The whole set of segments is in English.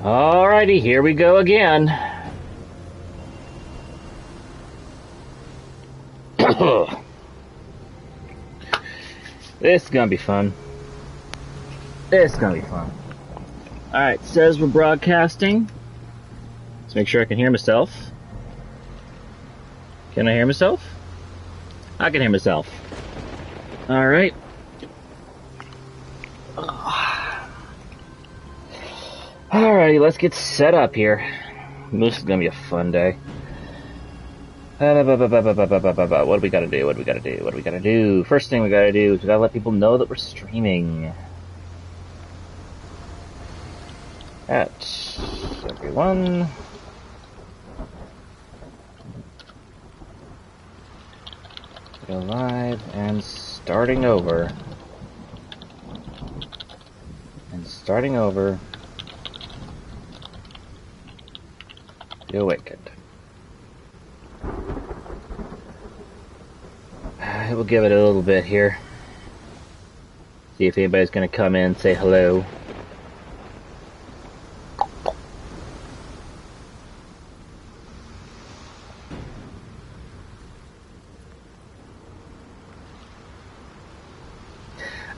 Alrighty, here we go again. This is gonna be fun. This is gonna be fun. Alright, says we're broadcasting. Let's make sure I can hear myself. Can I hear myself? I can hear myself. Alright. Alrighty, let's get set up here. This is gonna be a fun day. What do we gotta do? What do we gotta do? What do we gotta do? First thing we gotta do is we gotta let people know that we're streaming. At everyone. Go live and starting over. And starting over. ReAwakened. We'll give it a little bit here. See if anybody's gonna come in and say hello.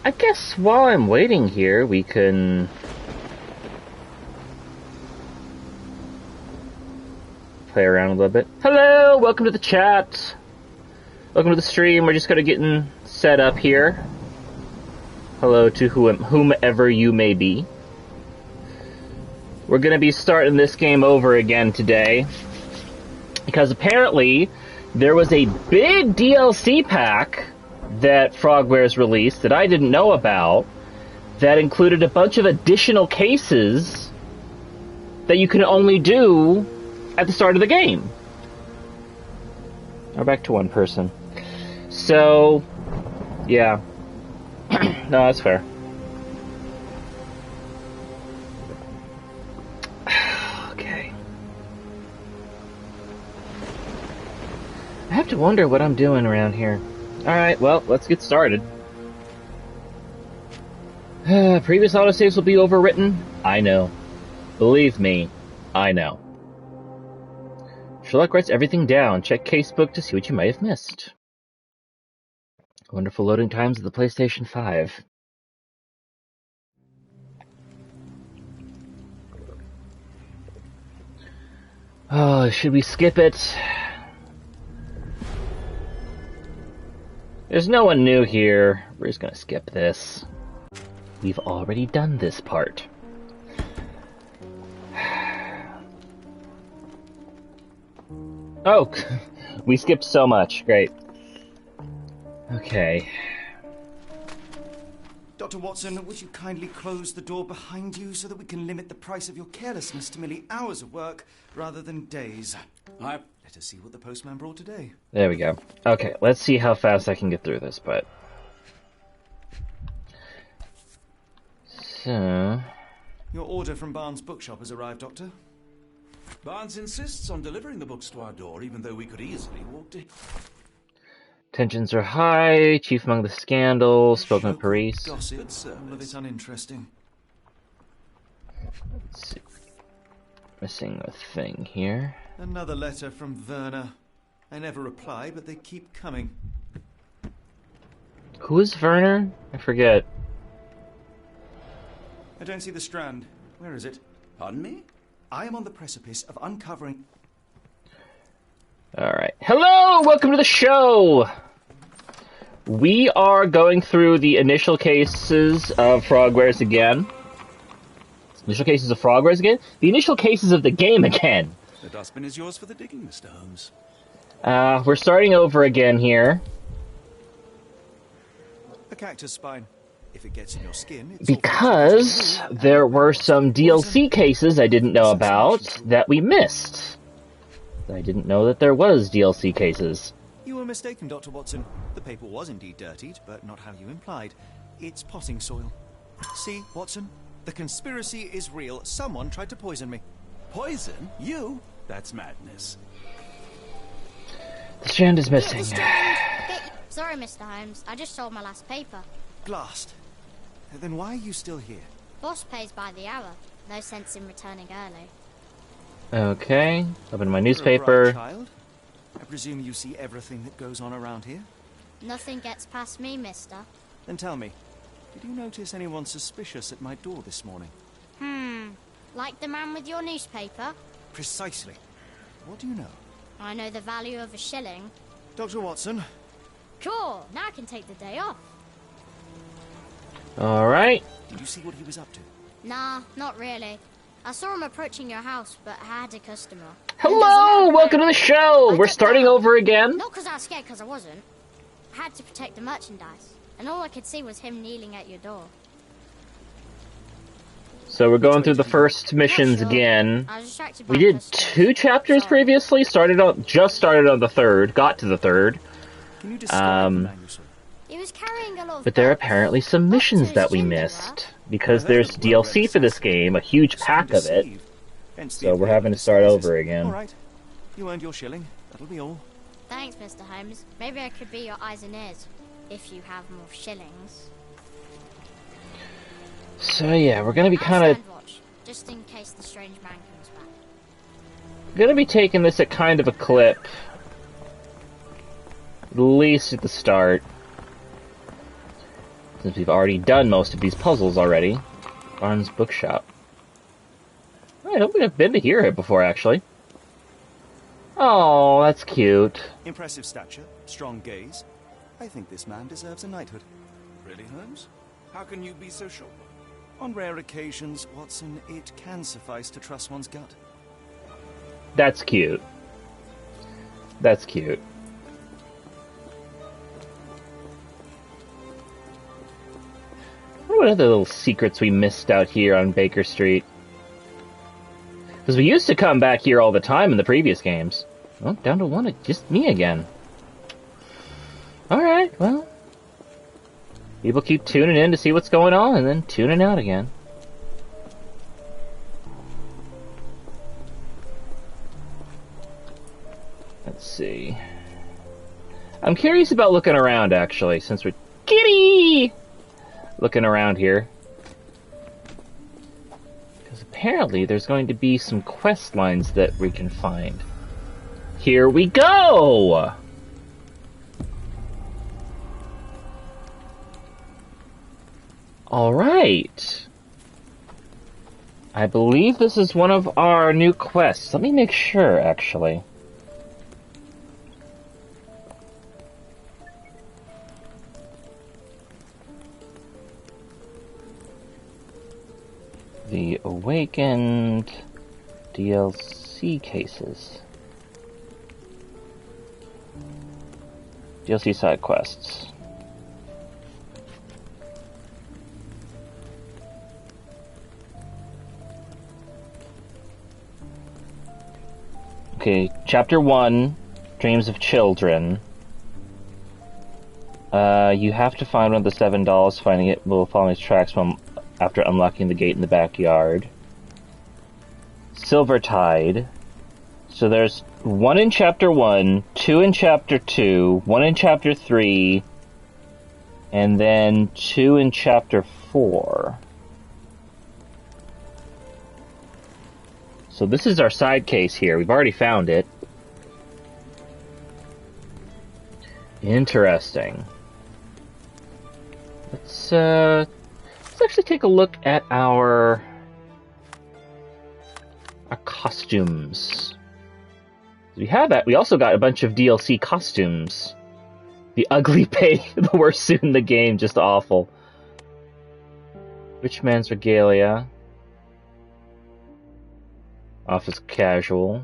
I guess while I'm waiting here, we can play around a little bit. Hello! Welcome to the chat! Welcome to the stream. We're just kind of getting set up here. Hello to whomever you may be. We're going to be starting this game over again today, because apparently there was a big DLC pack that Frogwares released that I didn't know about, that included a bunch of additional cases that you can only do at the start of the game. Or back to one person. So, yeah. No, that's fair. Okay. I have to wonder what I'm doing around here. Alright, well, let's get started. Previous autosaves will be overwritten? I know. Believe me, I know. Sherlock writes everything down. Check casebook to see what you might have missed. Wonderful loading times of the PlayStation 5. Oh, should we skip it? There's no one new here. We're just gonna skip this. We've already done this part. Oh, we skipped so much. Great. Okay. Dr. Watson, would you kindly close the door behind you so that we can limit the price of your carelessness to merely hours of work rather than days? Let us see what the postman brought today. There we go. Okay, let's see how fast I can get through this, but... So... Your order from Barnes' bookshop has arrived, Doctor. Barnes insists on delivering the books to our door, even though we could easily walk to... Tensions are high, chief among the scandal, spoken with Paris. Gossip, all of it uninteresting. Let's see. Missing a thing here. Another letter from Werner. I never reply, but they keep coming. Who is Werner? I forget. I don't see the strand. Where is it? Pardon me? I am on the precipice of uncovering... Alright. Hello! Welcome to the show! We are going through the initial cases of Frogwares again. Initial cases of Frogwares again? The initial cases of the game again. The dustbin is yours for the digging, Mr. Holmes. We're starting over again here. A cactus spine. If it gets in your skin, it's because there were some DLC cases I didn't know about that we missed. I didn't know that there was DLC cases. You were mistaken, Dr. Watson. The paper was indeed dirtied, but not how you implied. It's potting soil. See, Watson? The conspiracy is real. Someone tried to poison me. Poison? You? That's madness. The strand is missing. Sorry, Mr. Holmes. I just sold my last paper. Glassed. Then why are you still here? Boss pays by the hour. No sense in returning early. Okay, open my You're a bright newspaper. child. I presume you see everything that goes on around here? Nothing gets past me, mister. Then tell me, did you notice anyone suspicious at my door this morning? Like the man with your newspaper? Precisely. What do you know? I know the value of a shilling. Dr. Watson, Cool, now I can take the day off. Alright. did you see what he was up to? Nah, not really. I saw him approaching your house, but I had a customer. Hello! Welcome to the show! We're starting over again. Not because I was scared, because I wasn't. I had to protect the merchandise, and all I could see was him kneeling at your door. So we're going through the first missions Not sure. again. I was distracted by We did customers. 2 chapters Sorry. previously. Started on the 3rd. Got to the 3rd. Can you describe the man you saw? He was carrying a lot of But there are books. apparently some Up to missions his that we chin they were. missed. Because there's DLC for this game. A huge pack of it. Hence the So we're appeal having of to start disguises. over again. All right. You earned your shilling. That'll be all. Thanks, Mr. Holmes. Maybe I could be your eyes and ears, if you have more shillings. So yeah, we're gonna be I'll kind of stand watch, just in case the strange man comes back. gonna be taking this at kind of a clip. At least at the start. Since we've already done most of these puzzles already. Barnes Bookshop. I don't think I've been to here before, actually. Oh, that's cute. Impressive stature, strong gaze. I think this man deserves a knighthood. Really, Holmes? How can you be so sure? On rare occasions, Watson, it can suffice to trust one's gut. That's cute. That's cute. What other little secrets we missed out here on Baker Street? Because we used to come back here all the time in the previous games. Oh, down to one, just me again. Alright, well. People keep tuning in to see what's going on and then tuning out again. Let's see. I'm curious about looking around, actually, since we're... Kitty! Looking around here. Because apparently there's going to be some quest lines that we can find. Here we go! Alright. I believe this is one of our new quests. Let me make sure, actually. The Awakened DLC cases. DLC side quests. Okay, Chapter 1, Dreams of Children. You have to find one of the 7 dolls. Finding it will follow its tracks after unlocking the gate in the backyard. Silvertide. So there's 1 in Chapter 1, 2 in Chapter 2, 1 in Chapter 3, and then 2 in Chapter 4. So this is our side case here. We've already found it. Interesting. Let's actually take a look at our costumes. We have that. We also got a bunch of DLC costumes. The ugly pay, the worst suit in the game, just awful. Rich man's regalia. Office casual.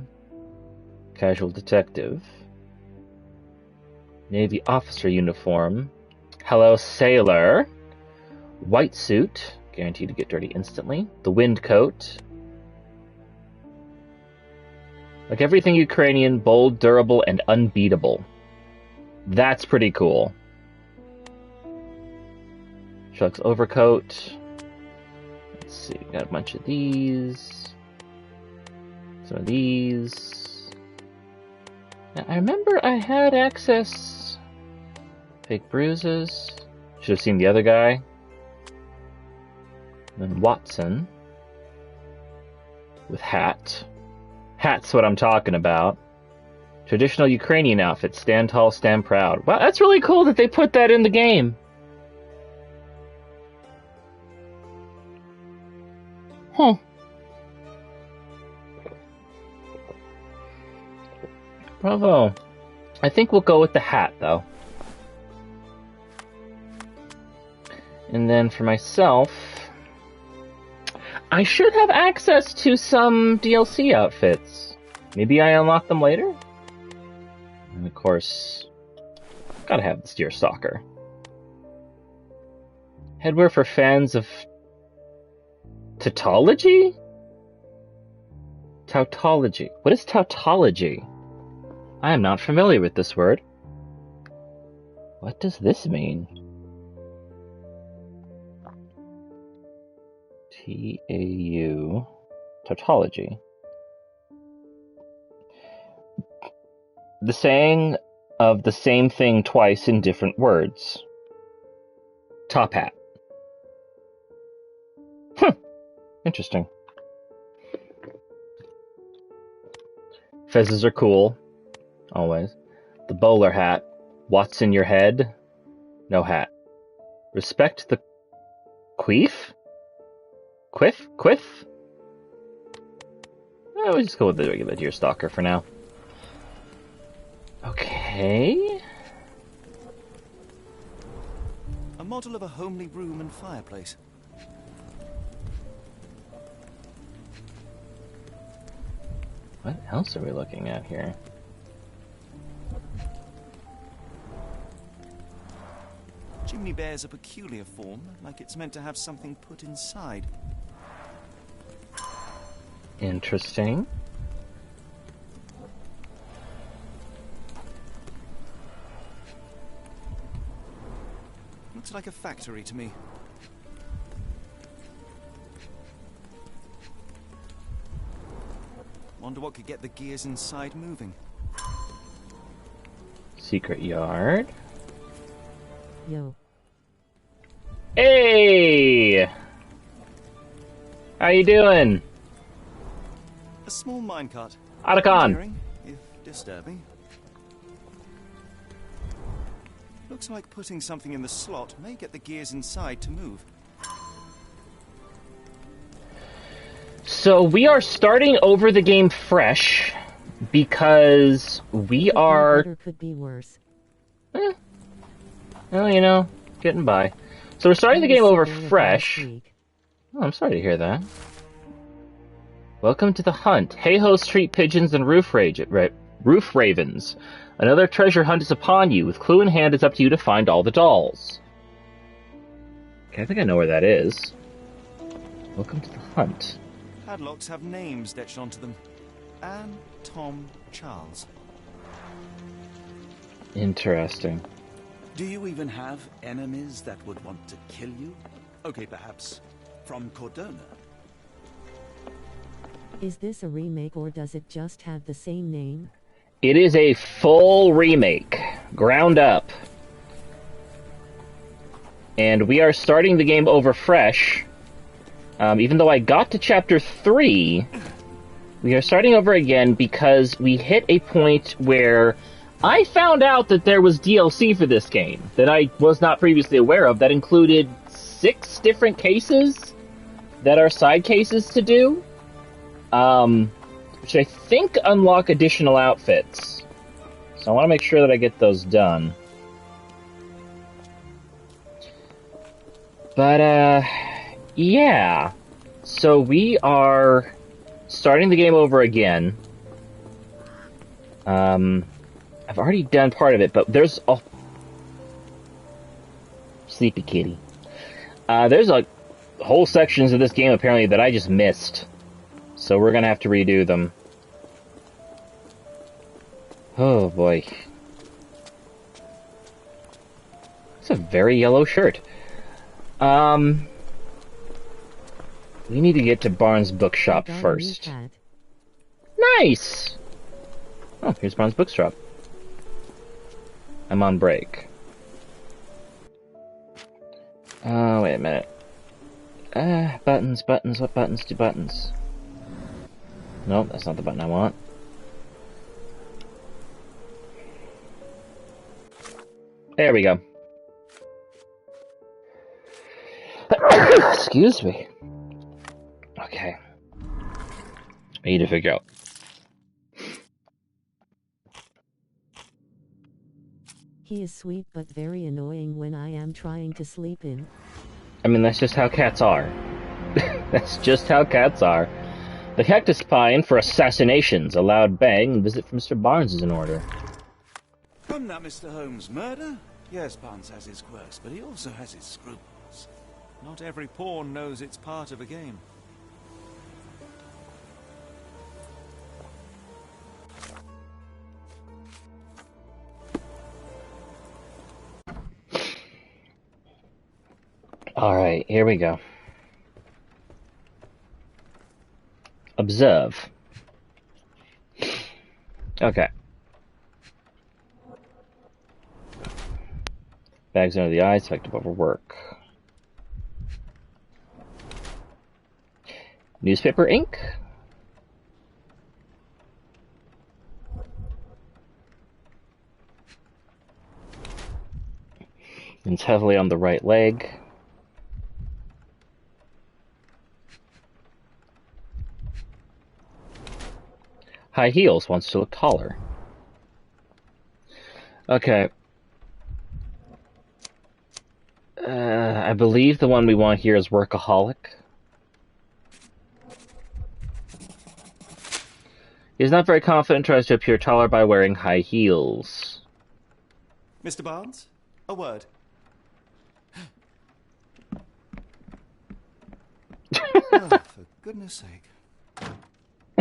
Casual detective. Navy officer uniform. Hello sailor. White suit. Guaranteed to get dirty instantly. The wind coat. Like everything Ukrainian, bold, durable, and unbeatable. That's pretty cool. Sherlock's overcoat. Let's see, got a bunch of these. Some of these. Now, I remember I had access. Fake bruises. Should have seen the other guy. Then Watson. With hat. Hat's what I'm talking about. Traditional Ukrainian outfit. Stand tall, stand proud. Wow, that's really cool that they put that in the game. Huh. Bravo. I think we'll go with the hat, though. And then for myself, I should have access to some DLC outfits. Maybe I unlock them later? And of course, gotta have the Steer Stalker. Headwear for fans of tautology? Tautology. What is tautology? I am not familiar with this word. What does this mean? T-A-U. Tautology. The saying of the same thing twice in different words. Top hat. Interesting. Fezzes are cool. Always. The bowler hat. What's in your head? No hat. Respect the queef? Quiff? Quiff? We'll just go with the regular Deer Stalker for now. Okay. A model of a homely room and fireplace. What else are we looking at here? Chimney bears a peculiar form, like it's meant to have something put inside. Interesting. Looks like a factory to me. Wonder what could get the gears inside moving. Secret yard. Yo. Hey! How you doing? A small minecart. Otacon. Endearing, if disturbing. Looks like putting something in the slot may get the gears inside to move. So we are starting over the game fresh because we are... Better could be worse. Well, you know, getting by. So we're starting the game over fresh. Oh, I'm sorry to hear that. Welcome to the hunt. Hey-ho, street pigeons and roof ravens. Another treasure hunt is upon you. With clue in hand, it's up to you to find all the dolls. Okay, I think I know where that is. Welcome to the hunt. Padlocks have names etched onto them. Anne, Tom, Charles. Interesting. Do you even have enemies that would want to kill you? Okay, perhaps from Cordona. Is this a remake or does it just have the same name? It is a full remake. Ground up. And we are starting the game over fresh. Even though I got to Chapter 3, we are starting over again because we hit a point where I found out that there was DLC for this game that I was not previously aware of that included 6 different cases that are side cases to do, which I think unlock additional outfits. So I want to make sure that I get those done. But, yeah. So we are starting the game over again. I've already done part of it, but there's a... Sleepy kitty. There's whole sections of this game, apparently, that I just missed. So we're gonna have to redo them. Oh, boy. It's a very yellow shirt. We need to get to Barnes Bookshop first. Nice! Oh, here's Barnes Bookshop. I'm on break. Oh, wait a minute. Buttons, buttons, what buttons do buttons? Nope, that's not the button I want. There we go. Excuse me. Okay. I need to figure out. He is sweet but very annoying when I am trying to sleep in. I mean, that's just how cats are. That's just how cats are. The cactus pine for assassinations. A loud bang and visit from Mr. Barnes is in order. From that Mr. Holmes murder? Yes, Barnes has his quirks, but he also has his scruples. Not every pawn knows it's part of a game. Alright, here we go. Observe. Okay. Bags under the eyes, effective overwork. Newspaper ink. It's heavily on the right leg. High heels, wants to look taller. Okay. I believe the one we want here is workaholic. He's not very confident, tries to appear taller by wearing high heels. Mr. Barnes, a word. Oh, for goodness sake.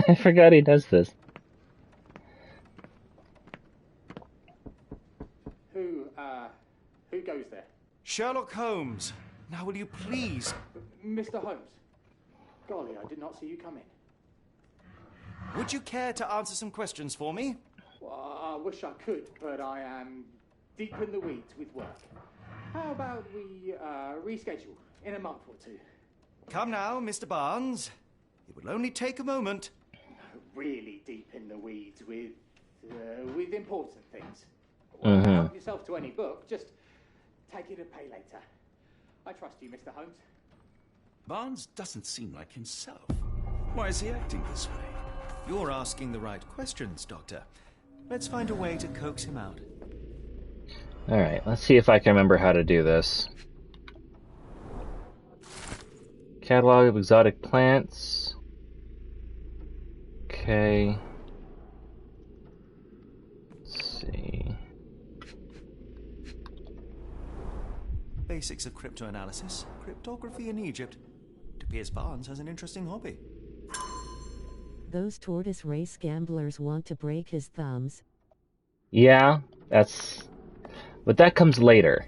I forgot he does this. Who goes there? Sherlock Holmes. Now will you please... Mr. Holmes. Golly, I did not see you come in. Would you care to answer some questions for me? Well, I wish I could, but I am deep in the weeds with work. How about we reschedule in a month or two? Come now, Mr. Barnes. It will only take a moment. Really deep in the weeds with important things. Mm-hmm. Help yourself to any book, just take it a pay later. I trust you, Mr. Holmes. Barnes doesn't seem like himself. Why is he acting this way? You're asking the right questions, Doctor. Let's find a way to coax him out. Alright, let's see if I can remember how to do this. Catalog of exotic plants. Okay. Let's see. Basics of cryptoanalysis, cryptography in Egypt. It appears Barnes has an interesting hobby. Those tortoise race gamblers want to break his thumbs. Yeah, that's... But that comes later.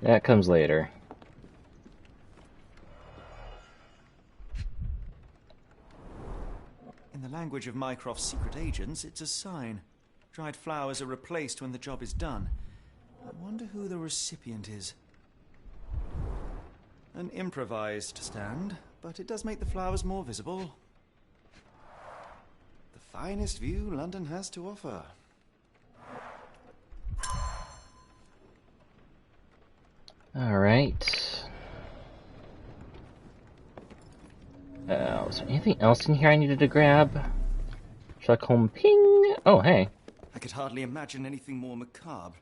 That comes later. In the language of Mycroft's secret agents, it's a sign. Dried flowers are replaced when the job is done. I wonder who the recipient is. An improvised stand, but it does make the flowers more visible. The finest view London has to offer. Alright. Was there anything else in here I needed to grab? Sherlock Holmes ping! Oh, hey. I could hardly imagine anything more macabre.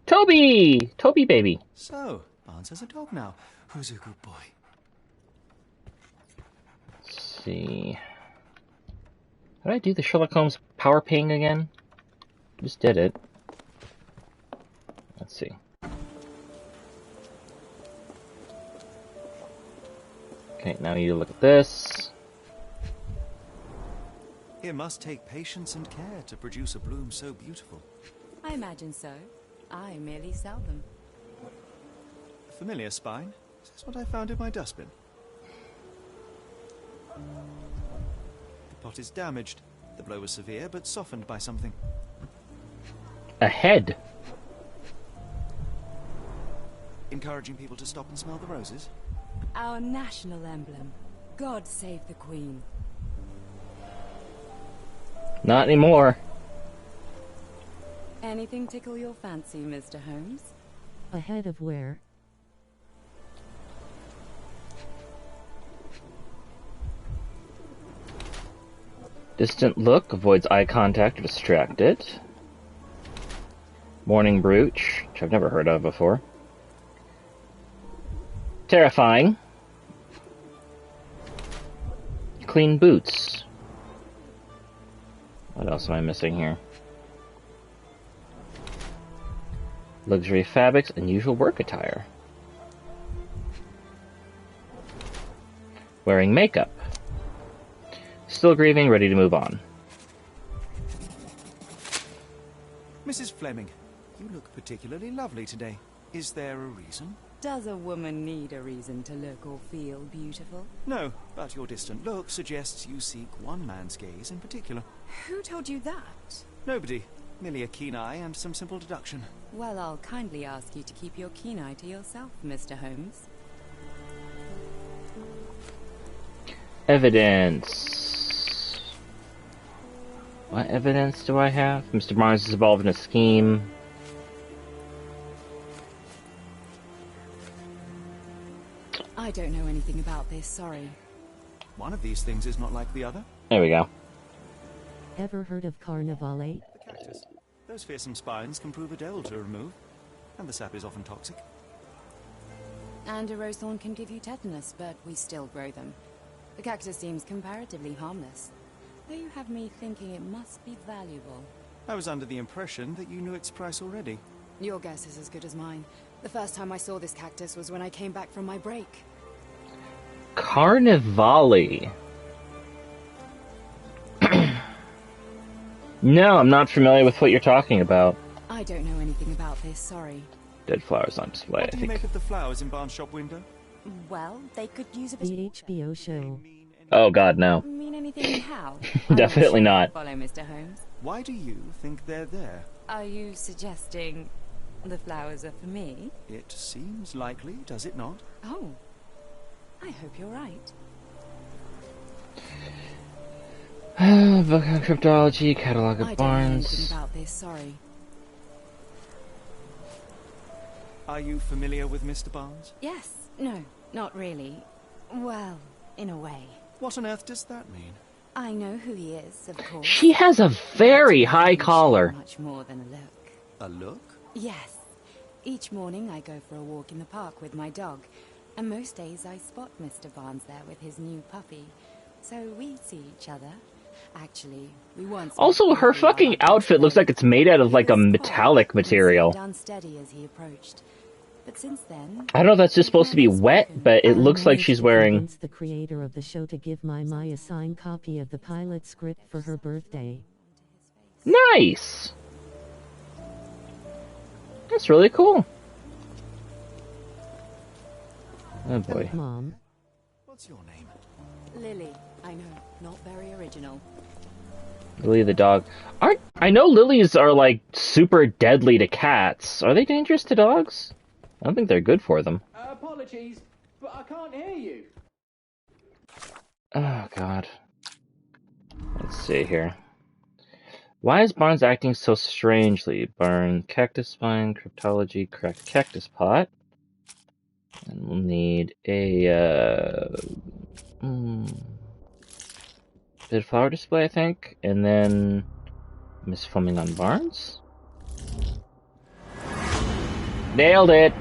Toby! Toby baby. So, Barnes has a dog now. Who's a good boy? Let's see. How did I do the Sherlock Holmes power ping again? Just did it. Let's see. Okay, now you look at this. It must take patience and care to produce a bloom so beautiful. I imagine so. I merely sell them. A familiar spine. Is this what I found in my dustbin? The pot is damaged. The blow was severe, but softened by something. A head. Encouraging people to stop and smell the roses? Our national emblem. God save the Queen. Not anymore. Anything tickle your fancy, Mr. Holmes? A head of where? Distant look avoids eye contact or distracted. Morning brooch, which I've never heard of before. Terrifying. Clean boots. What else am I missing here? Luxury fabrics, unusual work attire. Wearing makeup. Still grieving, ready to move on. Mrs. Fleming, you look particularly lovely today. Is there a reason? Does a woman need a reason to look or feel beautiful? No, but your distant look suggests you seek one man's gaze in particular. Who told you that? Nobody. Merely a keen eye and some simple deduction. Well, I'll kindly ask you to keep your keen eye to yourself, Mr. Holmes. Evidence. What evidence do I have? Mr. Barnes is involved in a scheme. I don't know anything about this, sorry. One of these things is not like the other. There we go. Ever heard of Carnivale? The cactus. Those fearsome spines can prove a devil to remove, and the sap is often toxic. And a rose thorn can give you tetanus, but we still grow them. The cactus seems comparatively harmless, though you have me thinking it must be valuable. I was under the impression that you knew its price already. Your guess is as good as mine. The first time I saw this cactus was when I came back from my break. Carnivale. No, I'm not familiar with what you're talking about. I don't know anything about this, sorry. Dead flowers on display, What I do you think. make of the flowers in Barnes' shop window? Well, they could use a bit... The HBO show. Oh god, no. Mean anything how? Definitely not. Follow, Mr. Holmes. Why do you think they're there? Are you suggesting the flowers are for me? It seems likely, does it not? Oh, I hope you're right. Book on cryptology, catalog I of don't know anything Barnes. about this, sorry. Are you familiar with Mr. Barnes? Yes, no, not really. Well, in a way. What on earth does that mean? I know who he is, of course. She has a very high collar. Much more than a look. A look? Yes. Each morning I go for a walk in the park with my dog, and most days I spot Mr. Barnes there with his new puppy. So we see each other. Actually, we once... Also, her fucking outfit looks like it's made out of like a metallic material. Unsteady as he approached. But since then... I don't know if that's just supposed to be wet, but it looks like she's wearing... Convince the creator of the show to give my a signed copy of the pilot script for her birthday. Nice! That's really cool. Oh boy. Mom. What's your name? Lily, I know, not very original. Lily the dog. I know lilies are like super deadly to cats. Are they dangerous to dogs? I don't think they're good for them. Apologies, but I can't hear you. Oh god. Let's see here. Why is Barnes acting so strangely? Burn cactus spine, cryptology, correct cactus pot. And we'll need a bit of flower display, I think, and then Miss Fleming on Barnes. Nailed it.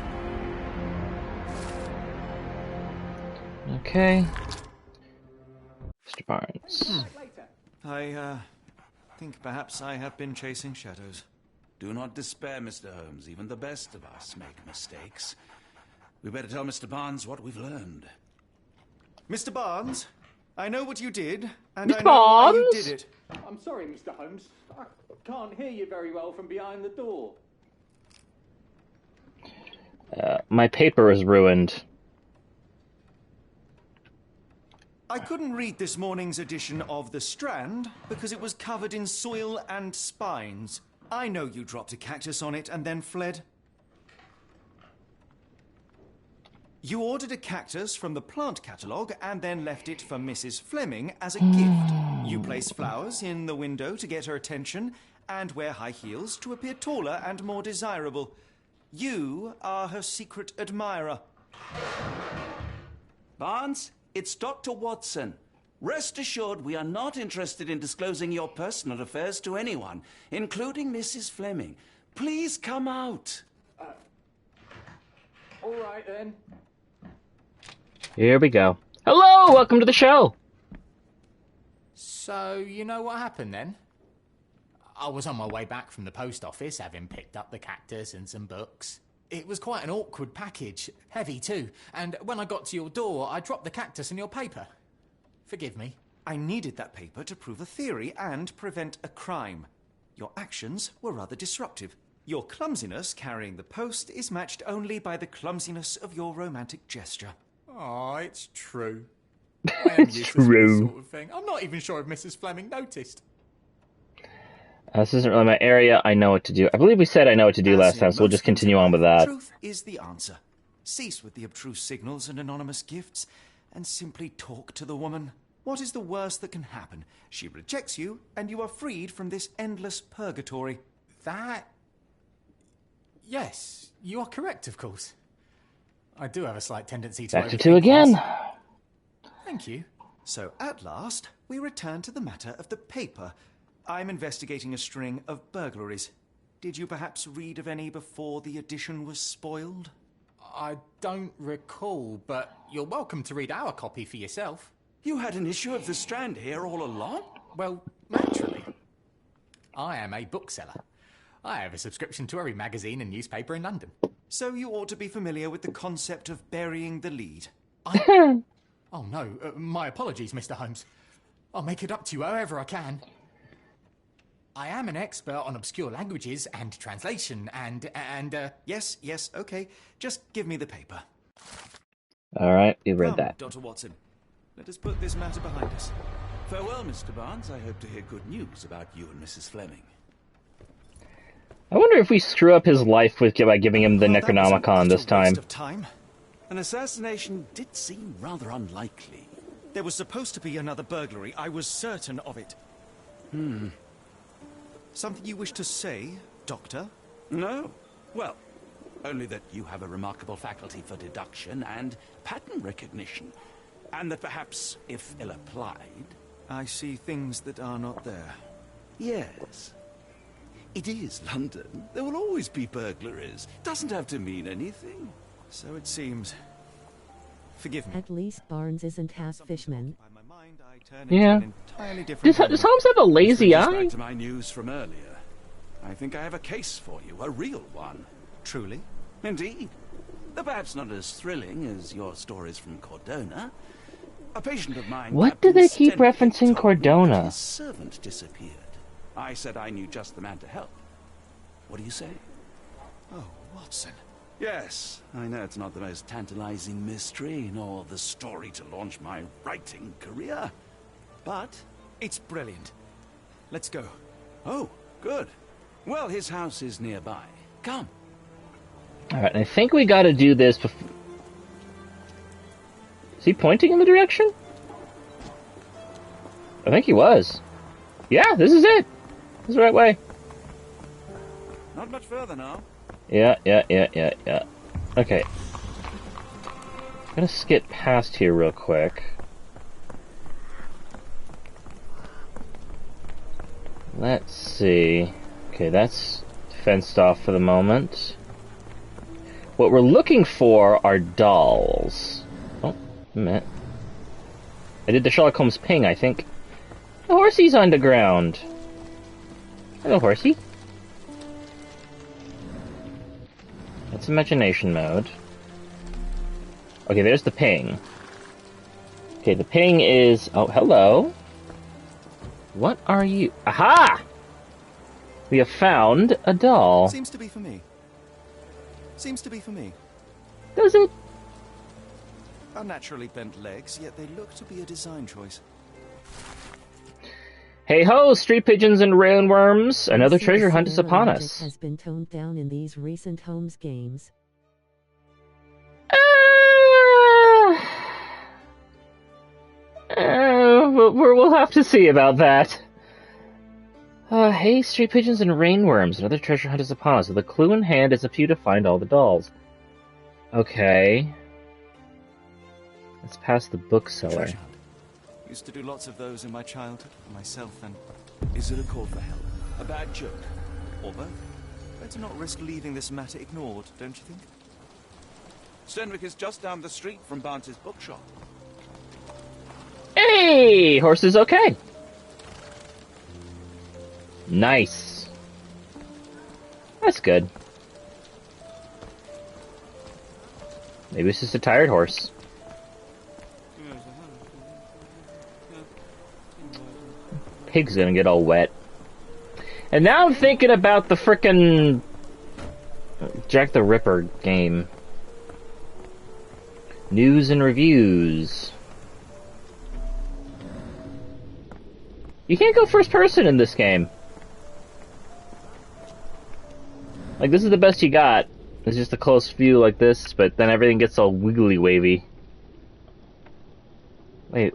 Okay. Mr. Barnes. I think perhaps I have been chasing shadows. Do not despair, Mr. Holmes. Even the best of us make mistakes. We better tell Mr. Barnes what we've learned. Mr. Barnes, I know what you did, and Mr. I know why you Barnes? did it. I'm sorry, Mr. Holmes. I can't hear you very well from behind the door. My paper is ruined. I couldn't read this morning's edition of The Strand because it was covered in soil and spines. I know you dropped a cactus on it and then fled. You ordered a cactus from the plant catalogue and then left it for Mrs. Fleming as a gift. You place flowers in the window to get her attention and wear high heels to appear taller and more desirable. You are her secret admirer. Barnes, it's Dr. Watson. Rest assured we are not interested in disclosing your personal affairs to anyone, including Mrs. Fleming. Please come out. All right, then. Here we go. Hello, welcome to the show. So, you know what happened then? I was on my way back from the post office, having picked up the cactus and some books. It was quite an awkward package, heavy too, and when I got to your door, I dropped the cactus and your paper. Forgive me. I needed that paper to prove a theory and prevent a crime. Your actions were rather disruptive. Your clumsiness carrying the post is matched only by the clumsiness of your romantic gesture. Oh, it's true. I am useless for this sort of thing. I'm not even sure if Mrs. Fleming noticed. This isn't really my area. I know what to do. I believe we said I know what to do last time, so we'll just continue on with that. Truth is the answer. Cease with the obtruse signals and anonymous gifts, and simply talk to the woman. What is the worst that can happen? She rejects you, and you are freed from this endless purgatory. That... Yes, you are correct, of course. I do have a slight tendency to... Back to 2 again. Thank you. So, at last, we return to the matter of the paper. I'm investigating a string of burglaries. Did you perhaps read of any before the edition was spoiled? I don't recall, but you're welcome to read our copy for yourself. You had an issue of The Strand here all along? Well, naturally. I am a bookseller. I have a subscription to every magazine and newspaper in London. So you ought to be familiar with the concept of burying the lead. Oh no, my apologies, Mr. Holmes. I'll make it up to you however I can. I am an expert on obscure languages and translation and Yes, okay. Just give me the paper. Alright, we read that. Dr. Watson. Let us put this matter behind us. Farewell, Mr. Barnes. I hope to hear good news about you and Mrs. Fleming. I wonder if we screw up his life by giving him the Necronomicon this time. Of time. An assassination did seem rather unlikely. There was supposed to be another burglary. I was certain of it. Something you wish to say, Doctor? No. Well, only that you have a remarkable faculty for deduction and pattern recognition. And that perhaps, if ill-applied... I see things that are not there. Yes. It is London. There will always be burglaries. Doesn't have to mean anything. So it seems. Forgive me. At least Barnes isn't half fishman. Yeah. Does Holmes have a lazy eye? Back to my news from earlier. I think I have a case for you, a real one. Truly? Indeed. Though perhaps not as thrilling as your stories from Cordona. A patient of mine... What do they keep referencing Cordona? His servant disappeared. I said I knew just the man to help. What do you say? Oh, Watson. Yes, I know it's not the most tantalizing mystery, nor the story to launch my writing career. But... it's brilliant. Let's go. Oh, good. Well, his house is nearby. Come. Alright, I think we gotta do this before... Is he pointing in the direction? I think he was. Yeah, this is it. This is the right way. Not much further now. Yeah. Okay. I'm gonna skip past here real quick. Let's see. Okay, that's fenced off for the moment. What we're looking for are dolls. Oh, a minute. I did the Sherlock Holmes ping, I think. The horsey's underground. Hello, horsey. That's imagination mode. Okay, there's the ping. Okay, the ping is... Oh, hello. What are you... Aha! We have found a doll. Seems to be for me. Seems to be for me. Does it? Unnaturally bent legs, yet they look to be a design choice. Hey ho, street pigeons and roundworms! Another treasure hunt is upon Magic us. has been toned down in these recent Holmes games. We'll have to see about that. Hey, street pigeons and rainworms. Another treasure hunt is upon us. With a clue in hand, it's up to you to find all the dolls. Okay. Let's pass the bookseller. Treasure hunt. Used to do lots of those in my childhood for myself and... Is it a call for help? A bad joke? Or both? Better not risk leaving this matter ignored, don't you think? Stenwick is just down the street from Barnes's bookshop. Hey! Horse is okay. Nice. That's good. Maybe it's just a tired horse. Pig's gonna get all wet. And now I'm thinking about the frickin' Jack the Ripper game. News and reviews. You can't go first person in this game. Like, this is the best you got. It's just a close view like this, but then everything gets all wiggly wavy. Wait.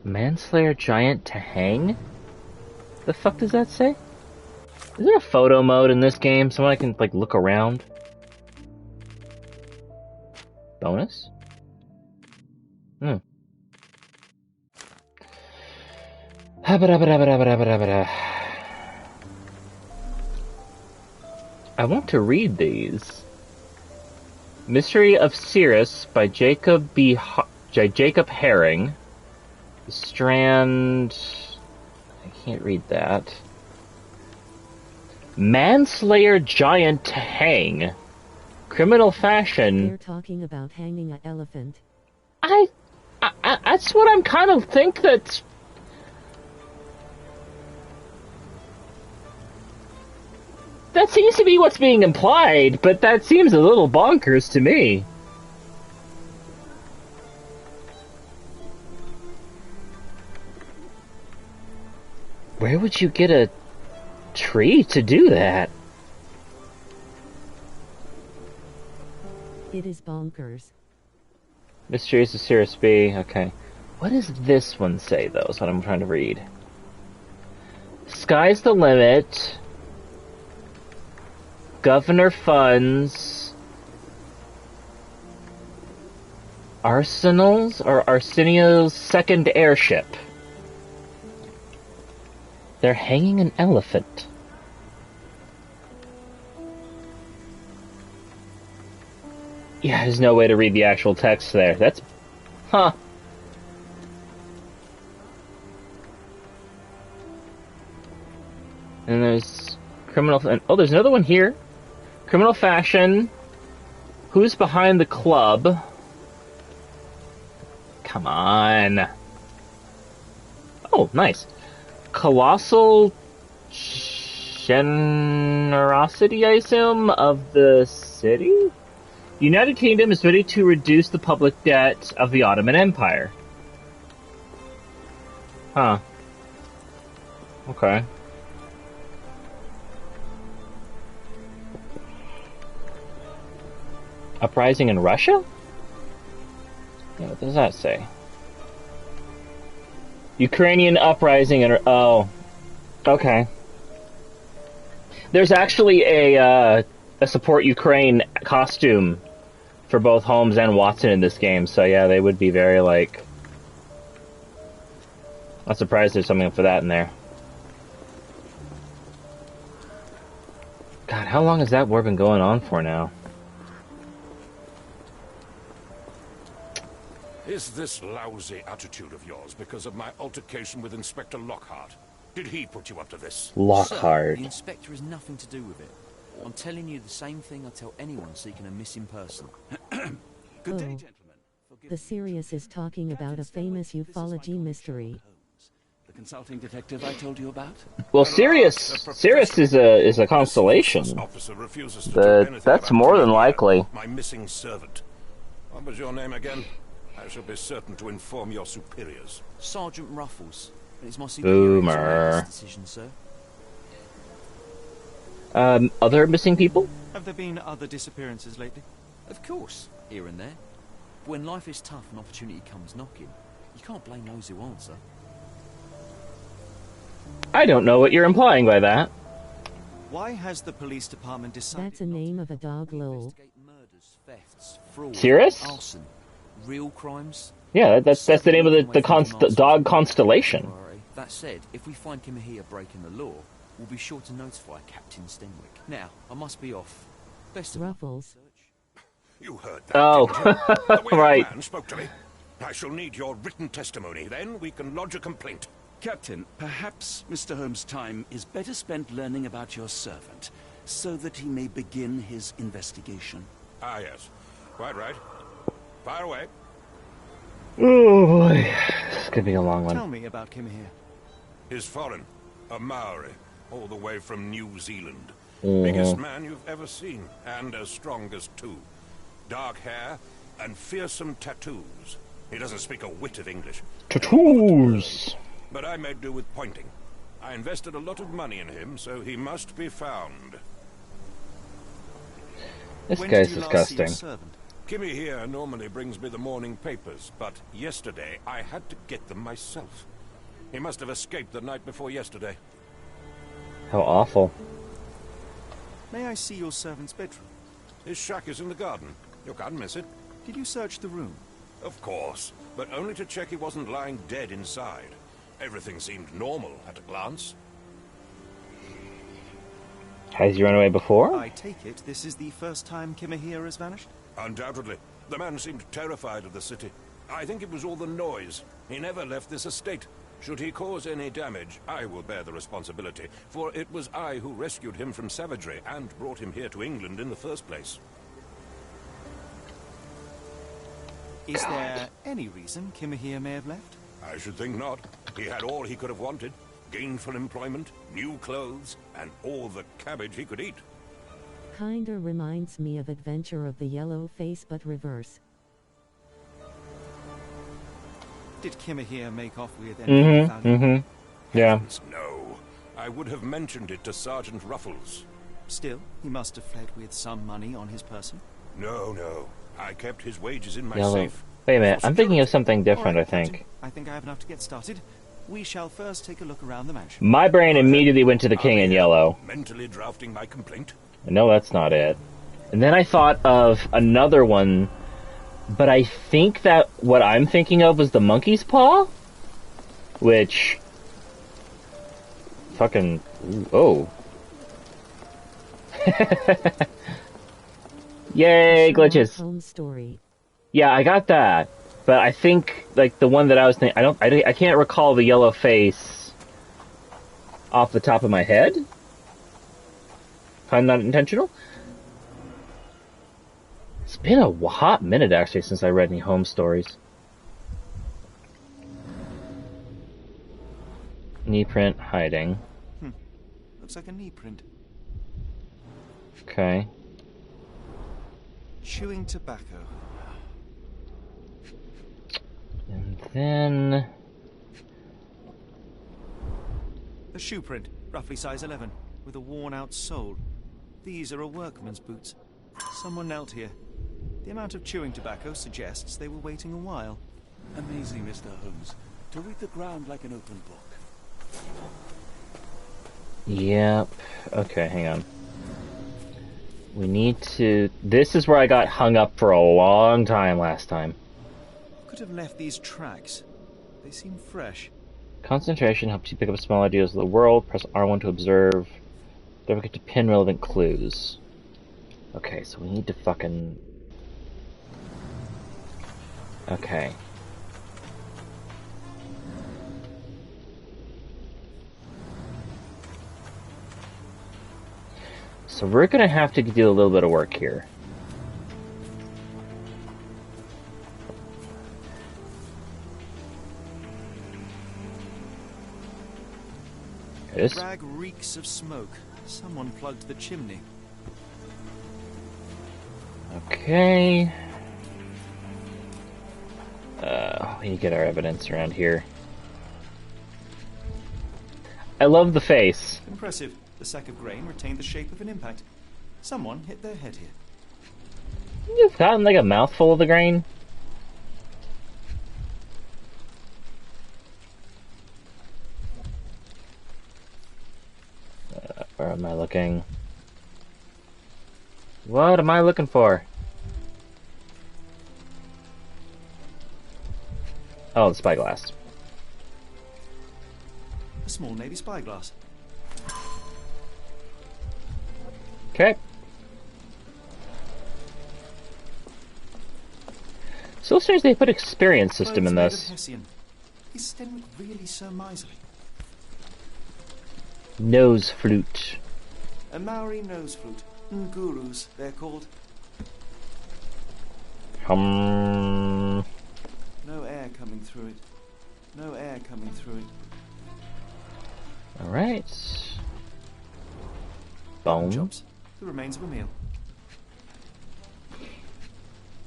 Manslayer giant to hang? The fuck does that say? Is there a photo mode in this game so I can, like, look around? Bonus? I want to read these. Mystery of Sirius by Jacob Herring. Strand... I can't read that. Manslayer giant to hang. Criminal fashion. They're talking about hanging an elephant. That's what I'm kind of think that... That seems to be what's being implied, but that seems a little bonkers to me. Where would you get a tree to do that? It is bonkers. Mysteries of Sirius B. Okay. What does this one say, though, is what I'm trying to read. Sky's the limit. Governor funds. Arsenal's or Arsenio's second airship. They're hanging an elephant. Yeah, there's no way to read the actual text there. That's... Huh. And there's... Criminal... Oh, there's another one here. Criminal fashion. Who's behind the club? Come on. Oh, nice. Colossal generosity, I assume, of the city? The United Kingdom is ready to reduce the public debt of the Ottoman Empire. Huh. Okay. Uprising in Russia? Yeah, what does that say? Ukrainian uprising in... Oh. Okay. There's actually a support Ukraine costume for both Holmes and Watson in this game, so yeah, they would be very, like... Not surprised there's something for that in there. God, how long has that war been going on for now? Is this lousy attitude of yours because of my altercation with Inspector Lockhart? Did he put you up to this? Lockhart. Sir, the Inspector has nothing to do with it. I'm telling you the same thing I tell anyone seeking a missing person. Good day, gentlemen. The Sirius is talking about a famous ufology mystery. The consulting detective I told you about? Well, Sirius is a constellation. That's more than likely. My missing servant. What was your name again? I shall be certain to inform your superiors. Sergeant Ruffles. And it's my superior who's made this decision, sir. Other missing people? Have there been other disappearances lately? Of course, here and there. But when life is tough and opportunity comes knocking, you can't blame those who answer. I don't know what you're implying by that. Why has the police department decided... That's a name of a dog, lol. Investigate murders, thefts, fraud, Serious? arson, real crimes. Yeah, that's the name of the dog constellation. That said, if we find Kimahia breaking the law, we'll be sure to notify Captain Stenwick. Now, I must be off. Best of Ruffles. You heard that, Oh, the way right. that man spoke to me. I shall need your written testimony. Then we can lodge a complaint. Captain, perhaps Mr. Holmes' time is better spent learning about your servant, so that he may begin his investigation. Ah, yes. Quite right. Fire away. Oh boy, this is gonna be a long one. Tell me about Kimahia. He's foreign. A Maori. All the way from New Zealand. Mm-hmm. Biggest man you've ever seen. And as strong as too. Dark hair and fearsome tattoos. He doesn't speak a whit of English. Tattoos! But I made do with pointing. I invested a lot of money in him, so he must be found. This When guy's did you last see your disgusting. servant? Kimmy here normally brings me the morning papers, but yesterday I had to get them myself. He must have escaped the night before yesterday. How awful. May I see your servant's bedroom? His shack is in the garden. You can't miss it. Did you search the room? Of course, but only to check he wasn't lying dead inside. Everything seemed normal at a glance. Has he run away before? I take it this is the first time Kimahia has vanished? Undoubtedly. The man seemed terrified of the city. I think it was all the noise. He never left this estate. Should he cause any damage, I will bear the responsibility, for it was I who rescued him from savagery and brought him here to England in the first place. Is there any reason Kimahia may have left? I should think not. He had all he could have wanted. Gainful employment, new clothes, and all the cabbage he could eat. Kinda reminds me of Adventure of the Yellow Face but reverse. Did Kimahia make off with anything valuable? Yeah. No. I would have mentioned it to Sergeant Ruffles. Still, he must have fled with some money on his person. No, no. I kept his wages in my Yellow. safe. Wait a minute, I'm thinking of something All different, right, I think. Captain. I think I have enough to get started. We shall first take a look around the mansion. My brain immediately went to the king in yellow. Mentally drafting my complaint. No, that's not it. And then I thought of another one, but I think that what I'm thinking of was the monkey's paw? Which... Fucking... Oh. Yay, glitches. Holmes story. Yeah, I got that. But I think, like, the one that I was thinking... I can't recall the yellow face off the top of my head. I'm not intentional. It's been a hot minute, actually, since I read any Holmes stories. Knee print hiding. Looks like a knee print. Okay. Chewing tobacco. And then... A shoe print, roughly size 11, with a worn-out sole. These are a workman's boots. Someone knelt here. The amount of chewing tobacco suggests they were waiting a while. Amazing, Mr. Holmes. To read the ground like an open book. Yep. Okay, hang on. We need to... This is where I got hung up for a long time last time. Could have left these tracks. They seem fresh. Concentration helps you pick up small ideas of the world. Press R1 to observe. Don't forget to pin relevant clues. Okay, so we need to fucking... Okay. So we're gonna have to do a little bit of work here. The rag reeks of smoke. Someone plugged the chimney. Okay. We need to get our evidence around here. I love the face. Impressive. The sack of grain retained the shape of an impact. Someone hit their head here. You've gotten like a mouthful of the grain. Where am I looking? What am I looking for? Oh, the spyglass. A small navy spyglass. Okay. So strange they put experience system in this. Is Stenwick really so miserly? Nose flute. A Maori nose flute. Ngurus, they're called. Hum. No air coming through it. No air coming through it. Alright. Bone. Chops. The remains of a meal.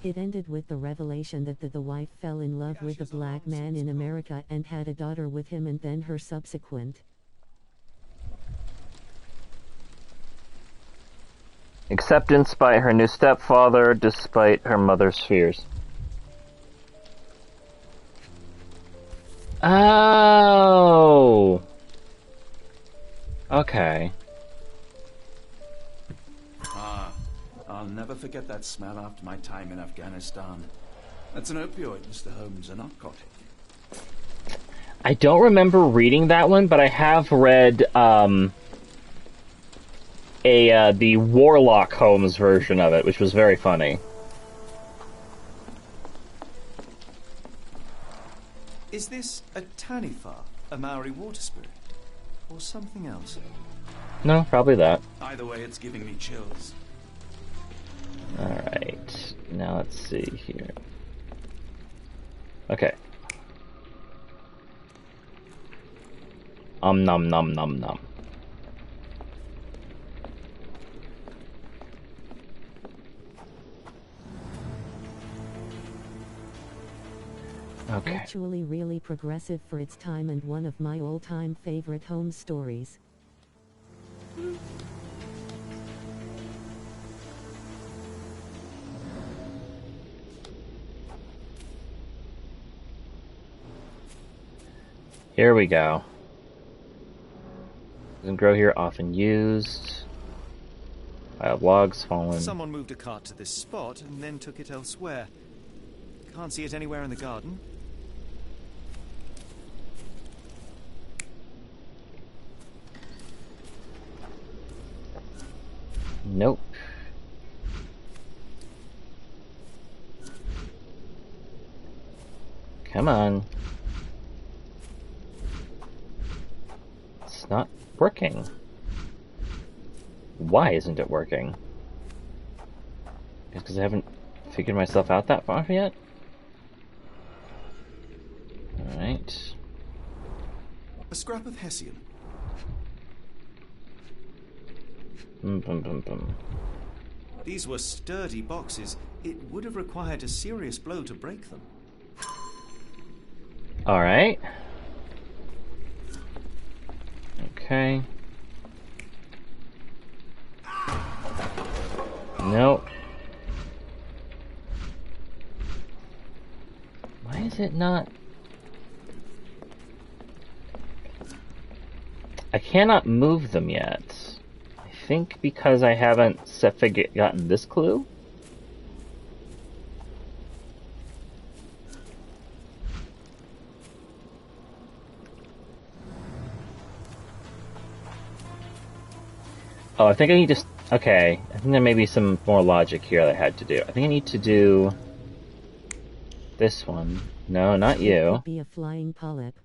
It ended with the revelation that the wife fell in love with a black man in America and had a daughter with him, and then her subsequent acceptance by her new stepfather despite her mother's fears. Oh! Okay. I'll never forget that smell after my time in Afghanistan. That's an opioid, Mr. Holmes, a narcotic. I don't remember reading that one, but I have read the Warlock Holmes version of it, which was very funny. Is this a Tanifa, a Maori water spirit, or something else? No, probably that. Either way, it's giving me chills. Alright, now let's see here. Okay. Nom nom nom nom. Okay. Actually really progressive for its time and one of my all-time favorite Holmes stories. Here we go. Doesn't grow here, often used. Wild logs fallen. Someone moved a cart to this spot and then took it elsewhere. Can't see it anywhere in the garden. Nope. Come on. It's not working. Why isn't it working? Because I haven't figured myself out that far yet? Alright. A scrap of Hessian. These were sturdy boxes. It would have required a serious blow to break them. Alright. Okay. Nope. Why is it not? I cannot move them yet. I think because I haven't gotten this clue. Oh, I think I need to... Okay, I think there may be some more logic here that I had to do. I think I need to do... this one. No, not you. Could be a flying polyp.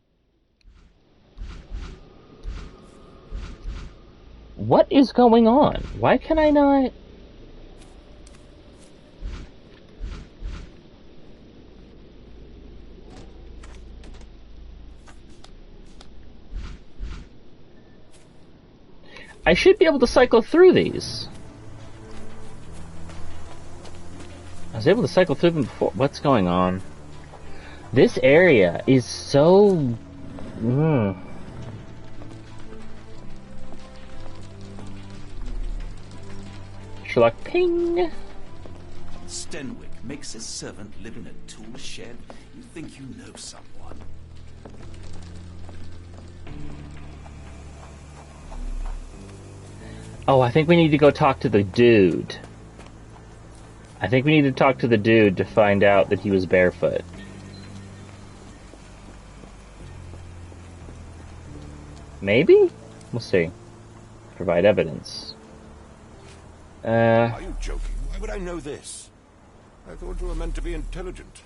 What is going on? Why can I not... I should be able to cycle through these. I was able to cycle through them before. What's going on? This area is so... Sherlock, ping! Stenwick makes his servant live in a tool shed. You think you know someone? Oh, I think we need to go talk to the dude. I think we need to talk to the dude to find out that he was barefoot. Maybe? We'll see. Provide evidence. Are you joking? Why would I know this? I thought you were meant to be intelligent.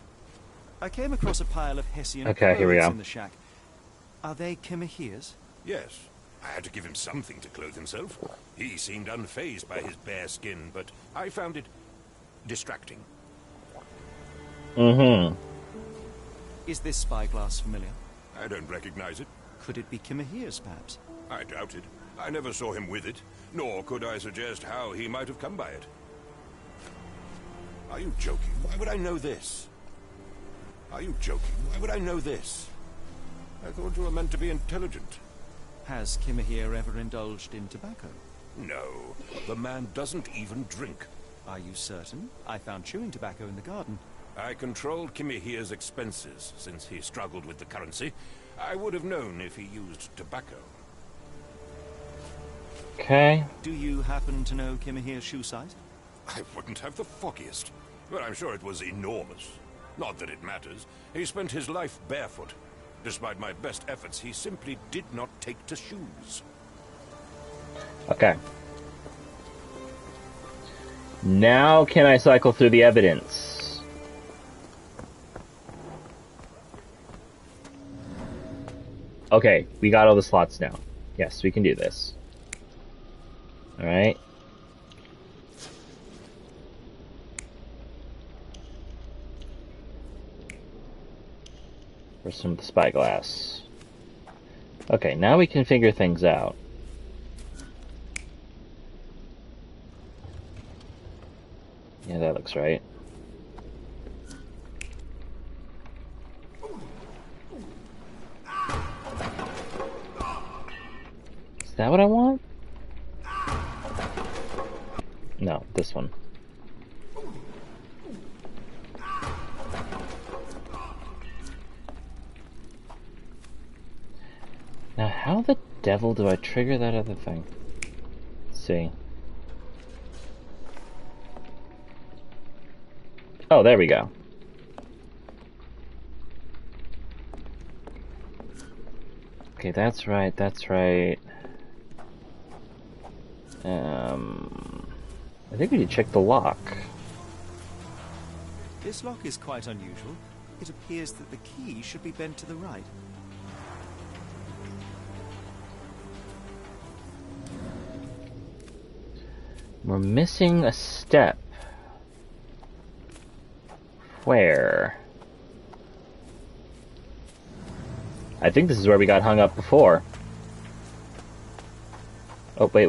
I came across a pile of Hessian Okay, here we clothes go. in the shack. Are they Kimahere's? Yes. I had to give him something to clothe himself. He seemed unfazed by his bare skin, but I found it distracting. Mm-hmm. Is this spyglass familiar? I don't recognize it. Could it be Kimahere's, perhaps? I doubt it. I never saw him with it, nor could I suggest how he might have come by it. Are you joking? Why would I know this? Are you joking? Why would I know this? I thought you were meant to be intelligent. Has Kimahere ever indulged in tobacco? No, the man doesn't even drink. Are you certain? I found chewing tobacco in the garden. I controlled Kimahere's expenses since he struggled with the currency. I would have known if he used tobacco. Okay. Do you happen to know Kimahere's shoe size? I wouldn't have the foggiest, but I'm sure it was enormous. Not that it matters. He spent his life barefoot. Despite my best efforts, he simply did not take to shoes. Okay. Now can I cycle through the evidence? Okay, we got all the slots now. Yes, we can do this. Alright. For some of the spyglass. Okay, now we can figure things out. Yeah, that looks right. Is that what I want? No, this one. Now, how the devil do I trigger that other thing? Let's see. Oh, there we go. Okay, that's right, that's right. I think we need to check the lock. This lock is quite unusual. It appears that the key should be bent to the right. We're missing a step. Where? I think this is where we got hung up before. Oh, wait.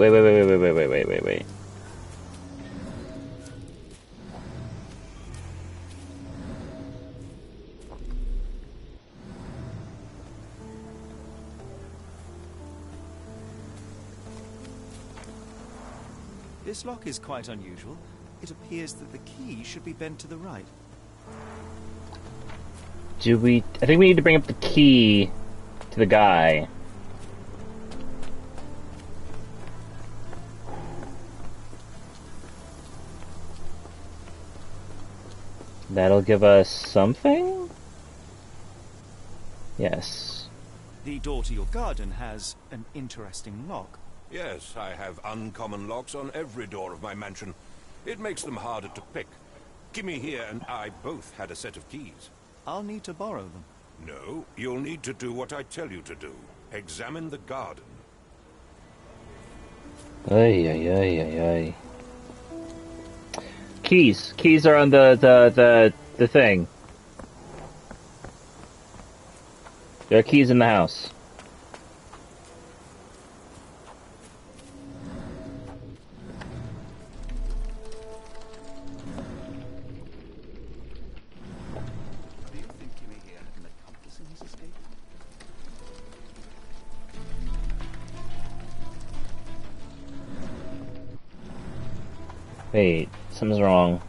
This lock is quite unusual. It appears that the key should be bent to the right. Do we... I think we need to bring up the key to the guy. That'll give us something? Yes. The door to your garden has an interesting lock. Yes, I have uncommon locks on every door of my mansion. It makes them harder to pick. Kimmy here and I both had a set of keys. I'll need to borrow them. No, you'll need to do what I tell you to do. Examine the garden. Ay. Keys. Keys are on the thing. There are keys in the house. Wait, something's wrong.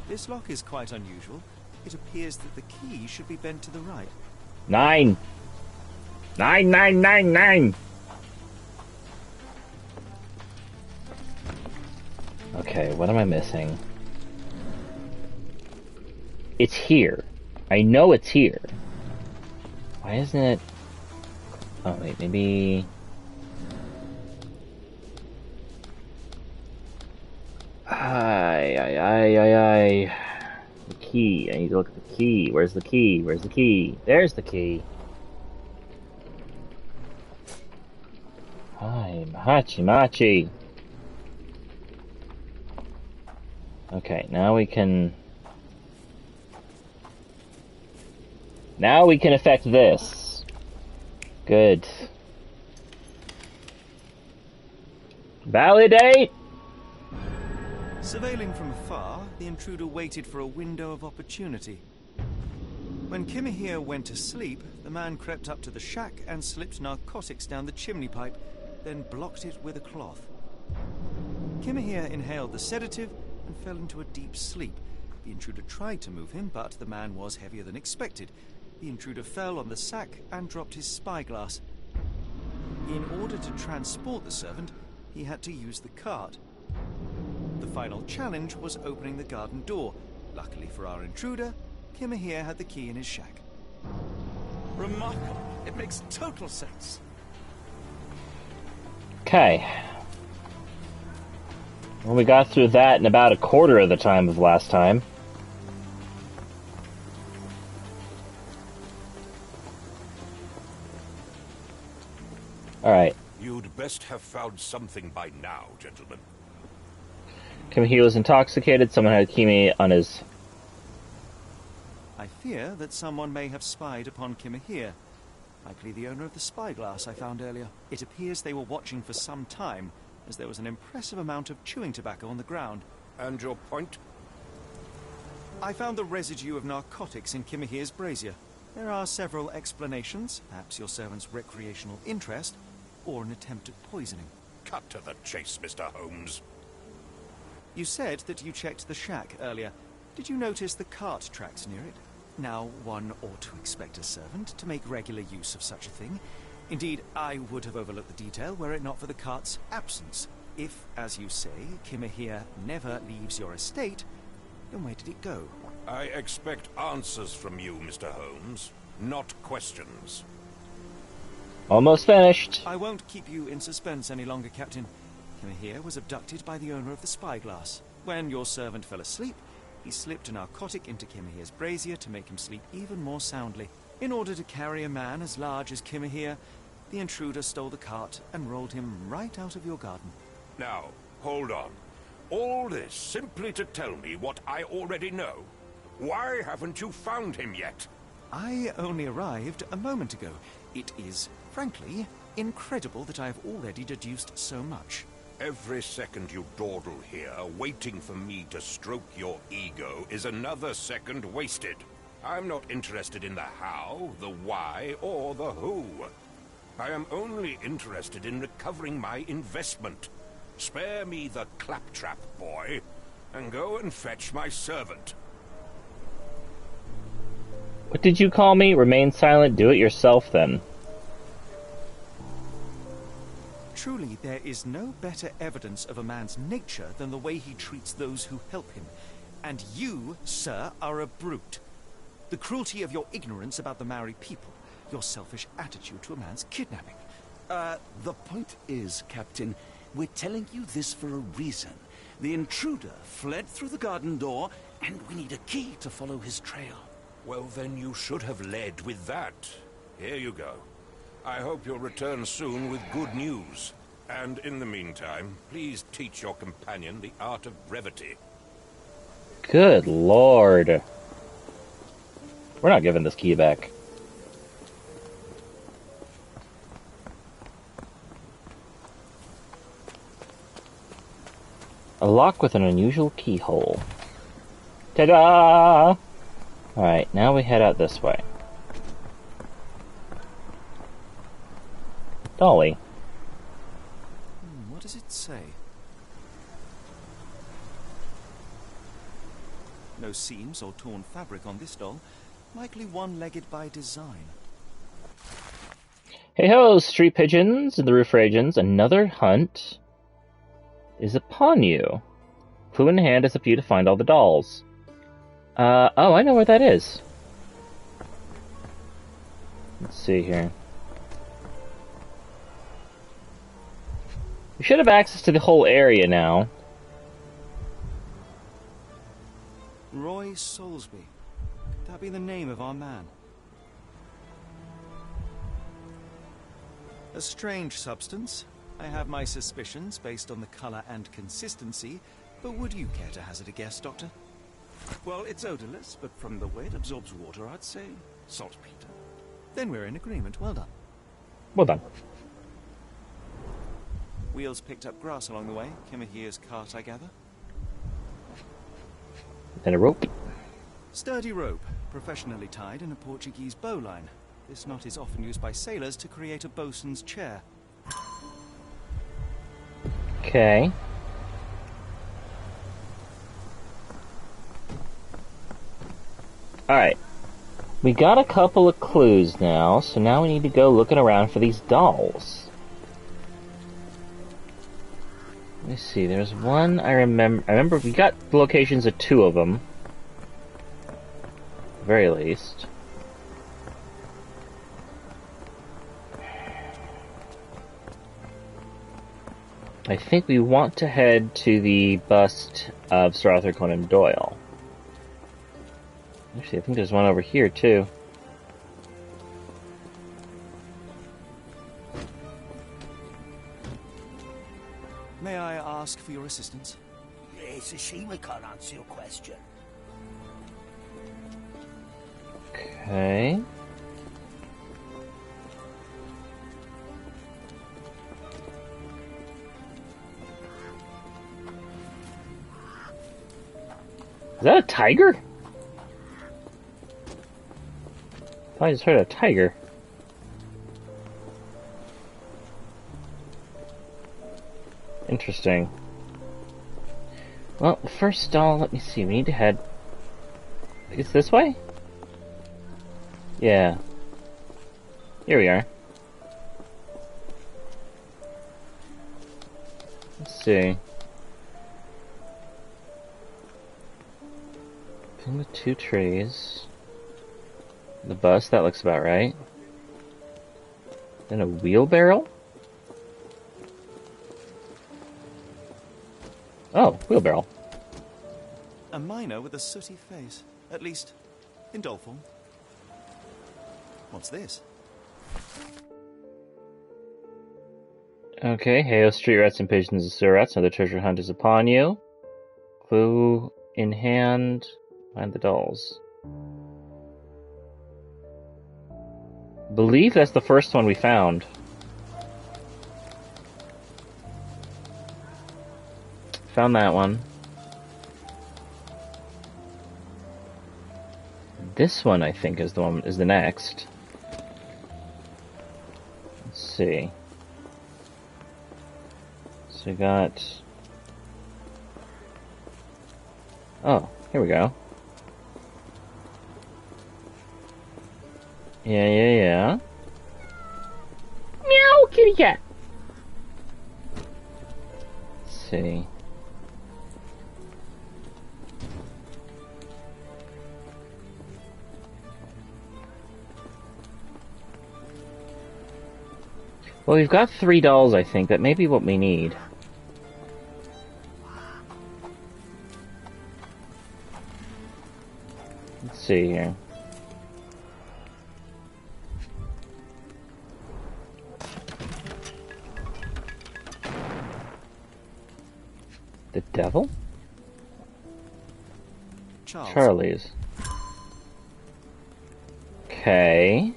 This lock is quite unusual. It appears that the key should be bent to the right. 9! 9, 9, 9, 9! Okay, what am I missing? It's here. I know it's here. Why isn't it... Oh, wait, maybe... Ay. The key. I need to look at the key. Where's the key? Where's the key? There's the key. Hi, Machi. Okay, now we can affect this. Good. Validate! Surveilling from afar, the intruder waited for a window of opportunity. When Kimahir went to sleep, the man crept up to the shack and slipped narcotics down the chimney pipe, then blocked it with a cloth. Kimahir inhaled the sedative and fell into a deep sleep. The intruder tried to move him, but the man was heavier than expected. The intruder fell on the sack and dropped his spyglass. In order to transport the servant, he had to use the cart. The final challenge was opening the garden door. Luckily for our intruder, Kimahir had the key in his shack. Remarkable. It makes total sense. Okay. Well, we got through that in about a quarter of the time of last time. Alright. You'd best have found something by now, gentlemen. He was intoxicated. Someone had Kimi on his... I fear that someone may have spied upon Kimahir. Likely the owner of the spyglass I found earlier. It appears they were watching for some time, as there was an impressive amount of chewing tobacco on the ground. And your point? I found the residue of narcotics in Kimahir's brazier. There are several explanations, perhaps your servant's recreational interest, or an attempt at poisoning. Cut to the chase, Mr. Holmes. You said that you checked the shack earlier. Did you notice the cart tracks near it? Now, one ought to expect a servant to make regular use of such a thing. Indeed, I would have overlooked the detail were it not for the cart's absence. If, as you say, Kimahir never leaves your estate, then where did it go? I expect answers from you, Mr. Holmes, not questions. Almost finished. I won't keep you in suspense any longer, Captain. Kimahir was abducted by the owner of the spyglass. When your servant fell asleep, he slipped a narcotic into Kimahir's brazier to make him sleep even more soundly. In order to carry a man as large as Kimahir, the intruder stole the cart and rolled him right out of your garden. Now, hold on. All this simply to tell me what I already know. Why haven't you found him yet? I only arrived a moment ago. It is, frankly, incredible that I have already deduced so much. Every second you dawdle here, waiting for me to stroke your ego, is another second wasted. I'm not interested in the how, the why, or the who. I am only interested in recovering my investment. Spare me the claptrap, boy, and go and fetch my servant. What did you call me? Remain silent, do it yourself then. Truly, there is no better evidence of a man's nature than the way he treats those who help him. And you, sir, are a brute. The cruelty of your ignorance about the Maori people, your selfish attitude to a man's kidnapping. The point is, Captain, we're telling you this for a reason. The intruder fled through the garden door, and we need a key to follow his trail. Well, then you should have led with that. Here you go. I hope you'll return soon with good news. And in the meantime, please teach your companion the art of brevity. Good lord. We're not giving this key back. A lock with an unusual keyhole. Ta-da! Alright, now we head out this way. Dolly. What does it say? No seams or torn fabric on this doll. Likely one-legged by design. Hey ho, street pigeons and the roof agents. Another hunt is upon you. Clue in hand is up to you to find all the dolls. Oh, I know where that is. Let's see here. We should have access to the whole area now. Roy Soulsby. That be the name of our man. A strange substance. I have my suspicions based on the color and consistency, but would you care to hazard a guess, Doctor? Well, it's odorless, but from the way it absorbs water, I'd say saltpeter. Then we're in agreement. Well done. Well done. Wheels picked up grass along the way. Kimahir's cart, I gather. And a rope. Sturdy rope, professionally tied in a Portuguese bowline. This knot is often used by sailors to create a bosun's chair. Okay. Alright. We got a couple of clues now, so now we need to go looking around for these dolls. Let me see, there's one I remember we got the locations of 2 of them. At the very least. I think we want to head to the bust of Sir Arthur Conan Doyle. Actually, I think there's one over here, too. May I ask for your assistance? It's a shame I can't answer your question. Okay. Is that a tiger? I just heard a tiger. Interesting. Well, the first stall, let me see, we need to head... It's this way? Yeah. Here we are. Let's see. Between the 2 trees. The bus, that looks about right. Then a wheelbarrow? Oh, wheelbarrow. A miner with a sooty face. At least, in doll form. What's this? Okay, hail street rats and pigeons and sewer rats. Another treasure hunt is upon you. Clue in hand. Find the dolls. Believe that's the first one we found. Found that one. This one, I think, is the next. Let's see. So we got... Oh, here we go. Yeah. Meow, kitty cat! Let's see. Well, we've got 3 dolls, I think. That may be what we need. Let's see here. The devil? Charlie's. Okay.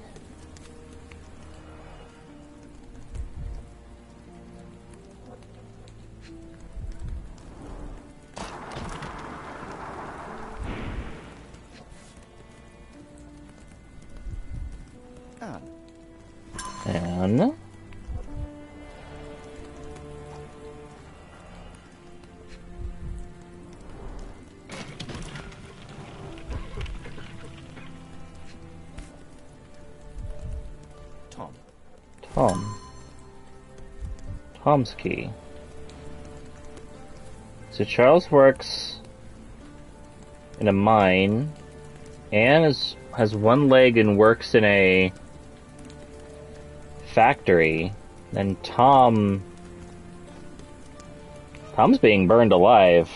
And... Tom's key. So Charles works in a mine. Anne has one leg and works in a factory. Then Tom's being burned alive.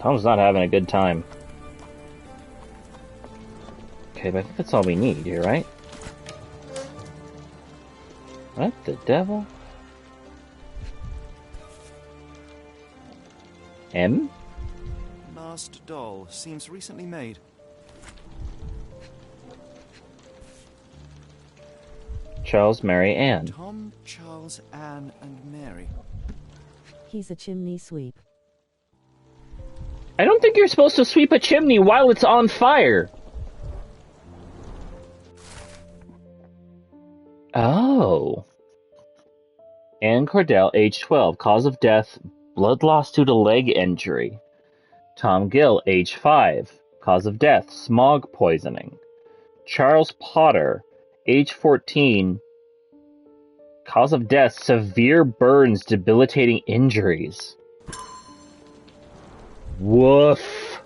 Tom's not having a good time. Okay, but I think that's all we need here, right? What the devil? M? Last doll. Seems recently made. Charles, Mary, Anne. Tom, Charles, Anne, and Mary. He's a chimney sweep. I don't think you're supposed to sweep a chimney while it's on fire. Oh. Anne Cordell, age 12, cause of death, blood loss due to leg injury. Tom Gill, age 5, cause of death, smog poisoning. Charles Potter, age 14, cause of death, severe burns, debilitating injuries. Woof.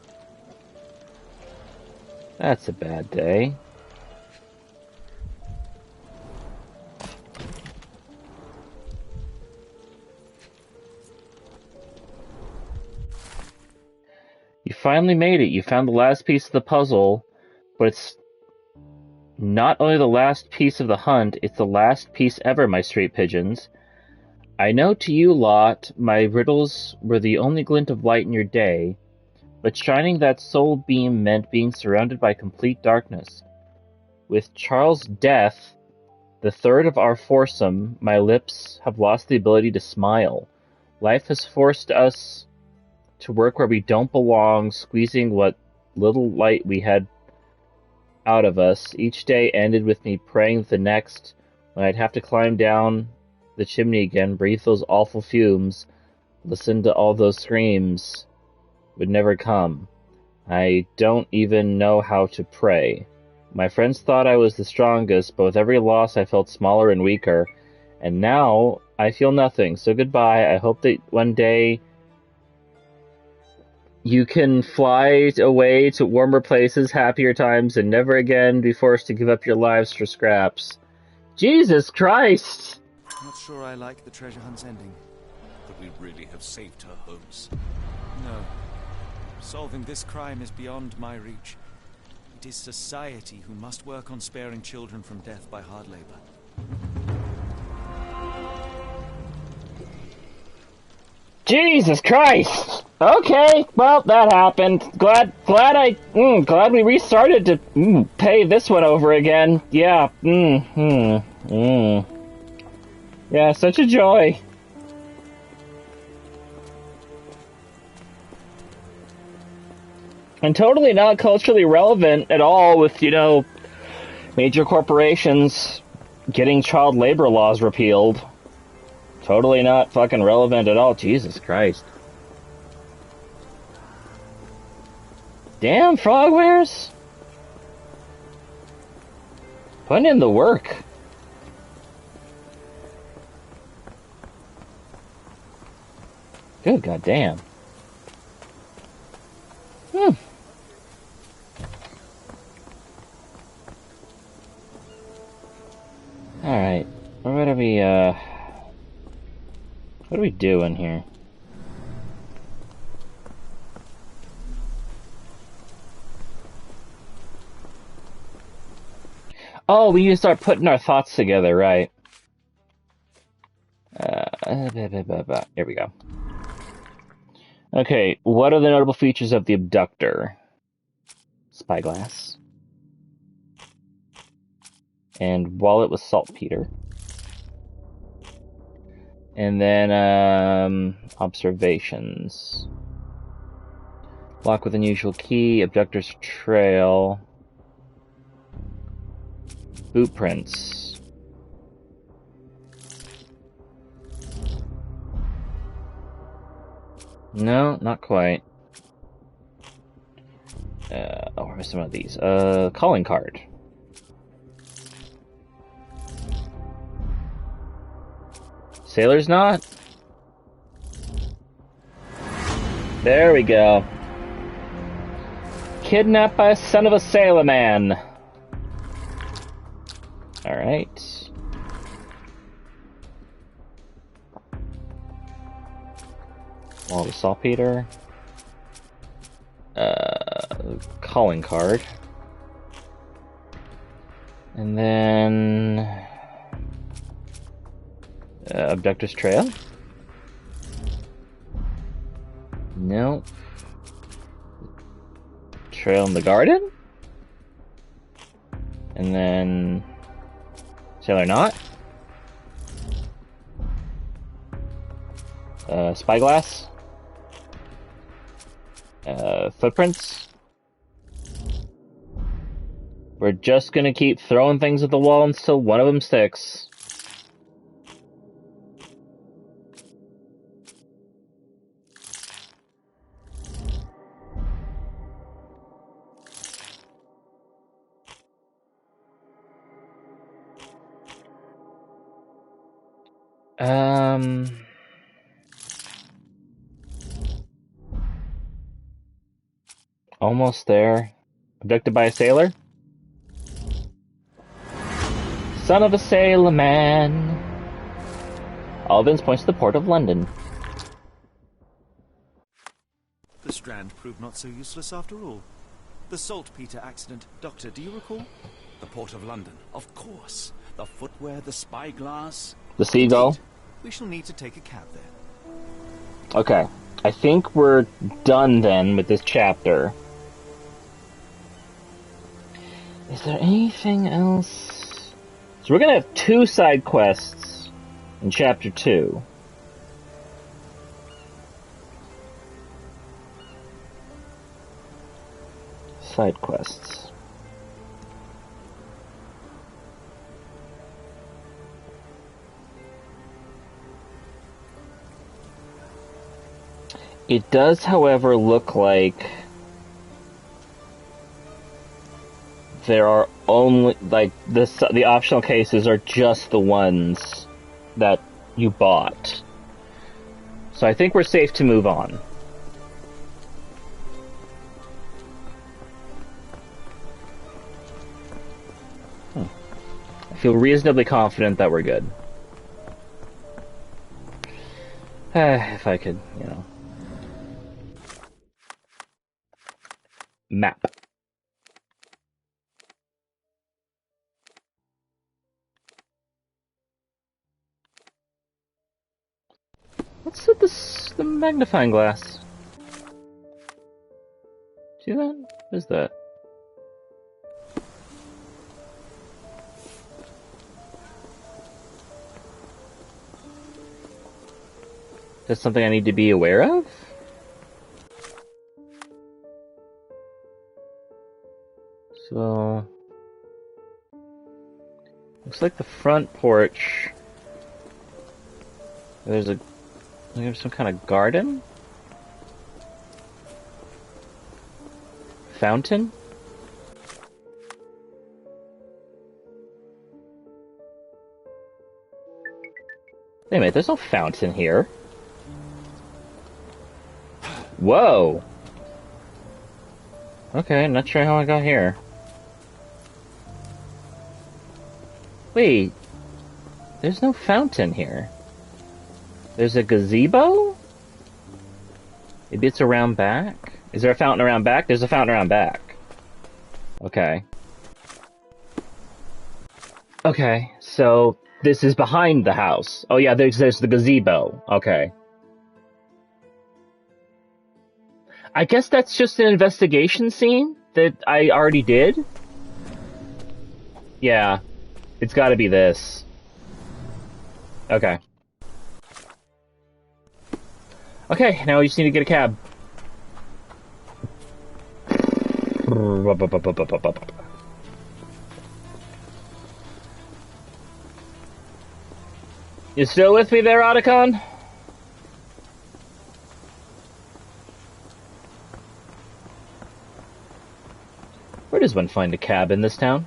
That's a bad day. You finally made it. You found the last piece of the puzzle, but it's not only the last piece of the hunt, it's the last piece ever, my street pigeons. I know to you lot, my riddles were the only glint of light in your day, but shining that soul beam meant being surrounded by complete darkness. With Charles' death, the third of our foursome, my lips have lost the ability to smile. Life has forced us to work where we don't belong, squeezing what little light we had out of us. Each day ended with me praying that the next, when I'd have to climb down the chimney again, breathe those awful fumes, listen to all those screams, would never come. I don't even know how to pray. My friends thought I was the strongest, but with every loss I felt smaller and weaker, and now I feel nothing, so goodbye. I hope that one day you can fly away to warmer places, happier times, and never again be forced to give up your lives for scraps. Jesus Christ! Not sure I like the treasure hunt's ending. Could we really have saved her, Holmes? No. Solving this crime is beyond my reach. It is society who must work on sparing children from death by hard labor. Jesus Christ! Okay, well, that happened. Glad we restarted to pay this one over again. Yeah, Yeah, such a joy. And totally not culturally relevant at all with, major corporations getting child labor laws repealed. Totally not fucking relevant at all. Jesus Christ. Damn, Frogwares. Putting in the work. Good goddamn. Alright. What are we doing here? Oh, we need to start putting our thoughts together, right? Here we go. Okay, what are the notable features of the abductor? Spyglass. And wallet with saltpeter. And then, observations. Lock with unusual key, abductor's trail. Boot prints. No, not quite. We're missing one of these. Calling card. Sailor's not? There we go. Kidnapped by a son of a sailor man. Alright. Wall of saltpeter. Calling card. And then... Abductor's trail? Nope. Trail in the garden? And then... Sailor Knot? Spyglass? Footprints? We're just gonna keep throwing things at the wall until one of them sticks. Almost there. Abducted by a sailor? Son of a sailor man. All evidence points to the port of London. The Strand proved not so useless after all. The saltpeter accident. Doctor, do you recall? The port of London, of course. The footwear, the spyglass. The seagull? Indeed. We shall need to take a cab there. Okay. I think we're done then with this chapter. Is there anything else? So we're gonna have 2 side quests in chapter 2. Side quests. It does, however, look like there are only, like, the optional cases are just the ones that you bought. So I think we're safe to move on. I feel reasonably confident that we're good. If I could, you know. Map. Let's set the magnifying glass. See that? What is that? That's something I need to be aware of? So... looks like the front porch... there's some kind of garden? Fountain? Wait a minute, there's no fountain here. Whoa! Okay, not sure how I got here. Wait, there's no fountain here. There's a gazebo? Maybe it's around back? Is there a fountain around back? There's a fountain around back. Okay. Okay, so this is behind the house. Oh yeah, there's the gazebo. Okay. I guess that's just an investigation scene that I already did? Yeah. It's gotta be this. Okay. Okay, now we just need to get a cab. You still with me there, Otacon? Where does one find a cab in this town?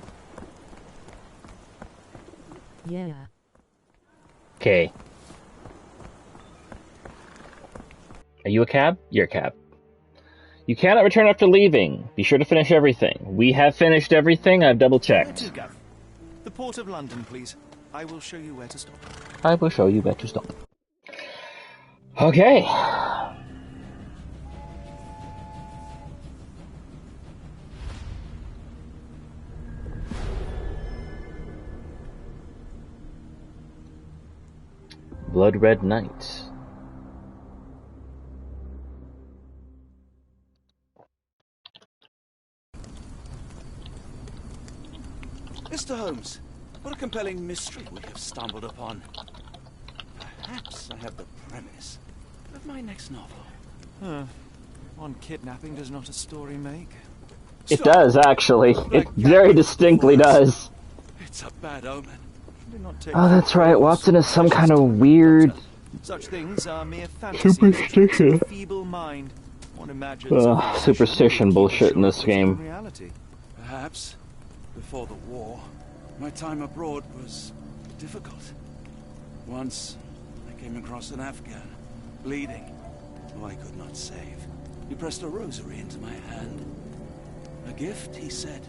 Yeah. Okay. Are you a cab? You're a cab. You cannot return after leaving. Be sure to finish everything. We have finished everything. I've double-checked. Where to, Gav? The Port of London, please. I will show you where to stop. I will show you where to stop. Okay. Blood Red Night. Mr. Holmes, what a compelling mystery we have stumbled upon. Perhaps I have the premise of my next novel. One kidnapping does not a story make. It does, actually. It very distinctly does. It's a bad omen. Do not take Oh, that's right. Watson is some kind of weird... Such things are mere fantasies. Superstition. Feeble mind. One imagines superstition bullshit in this game. Reality. Perhaps, before the war, my time abroad was difficult. Once, I came across an Afghan, bleeding, who I could not save. He pressed a rosary into my hand. A gift, he said,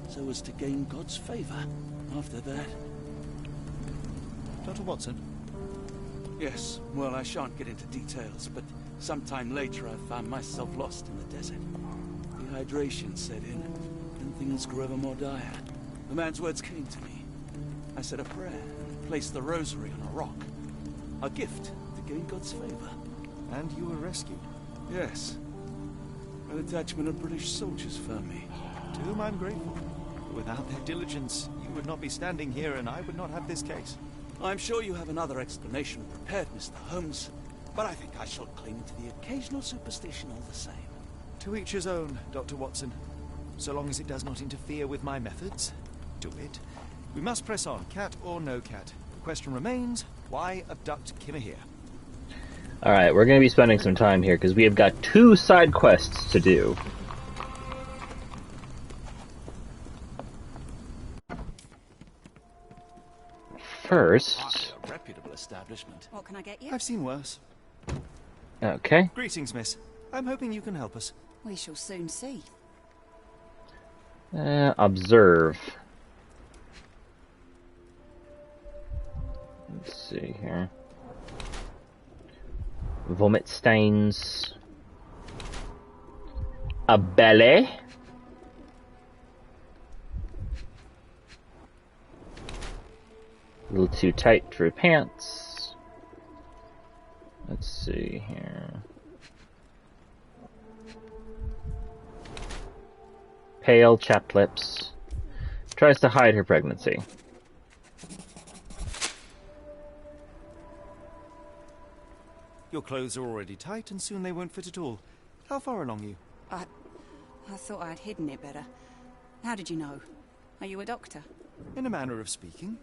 so as to gain God's favor. After that... Dr. Watson? Yes, well, I shan't get into details, but sometime later I found myself lost in the desert. Dehydration set in, and things grew ever more dire. The man's words came to me. I said a prayer and placed the rosary on a rock. A gift to gain God's favor. And you were rescued? Yes. An detachment of British soldiers found me. To whom I'm grateful. Without their diligence, you would not be standing here and I would not have this case. I'm sure you have another explanation prepared, Mr. Holmes, but I think I shall cling to the occasional superstition all the same. To each his own, Dr. Watson. So long as it does not interfere with my methods, do it. We must press on, cat or no cat. The question remains, why abduct Kimmer here? Alright, we're going to be spending some time here, because we have got 2 side quests to do. First... A reputable establishment. What can I get you? I've seen worse. Okay. Greetings, miss. I'm hoping you can help us. We shall soon see. Observe. Let's see here. Vomit stains. A belly. A little too tight for pants. Let's see here. Pale, chapped lips. Tries to hide her pregnancy. Your clothes are already tight and soon they won't fit at all. How far along are you? I thought I'd hidden it better. How did you know? Are you a doctor? In a manner of speaking.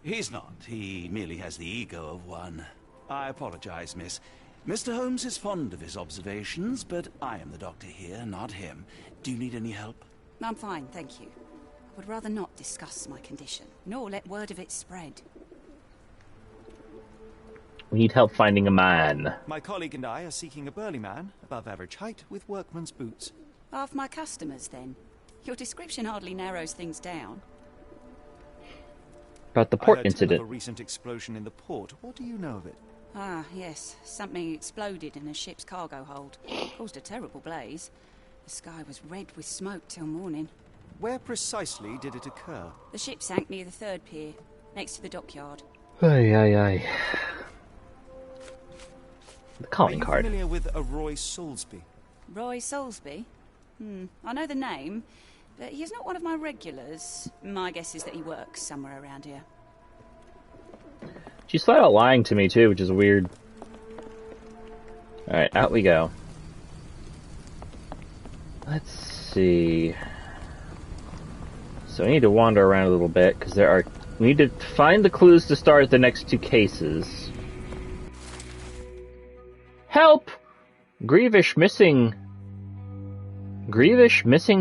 He's not. He merely has the ego of one. I apologize, miss. Mr. Holmes is fond of his observations, but I am the doctor here, not him. Do you need any help? I'm fine, thank you. I would rather not discuss my condition, nor let word of it spread. We need help finding a man. My colleague and I are seeking a burly man, above average height, with workman's boots. Half my customers, then. Your description hardly narrows things down. About the port I heard incident. of a recent explosion in the port. What do you know of it? Ah, yes. Something exploded in a ship's cargo hold. Caused a terrible blaze. The sky was red with smoke till morning. Where precisely did it occur? The ship sank near the 3rd pier, next to the dockyard. Ay, ay, ay. The calling Are you card. familiar with a Roy Soulsby? Roy Soulsby? I know the name, but he's not one of my regulars. My guess is that he works somewhere around here. She's flat out lying to me, too, which is weird. Alright, out we go. Let's see. So we need to wander around a little bit, because we need to find the clues to start the next 2 cases. Help! Grievish missing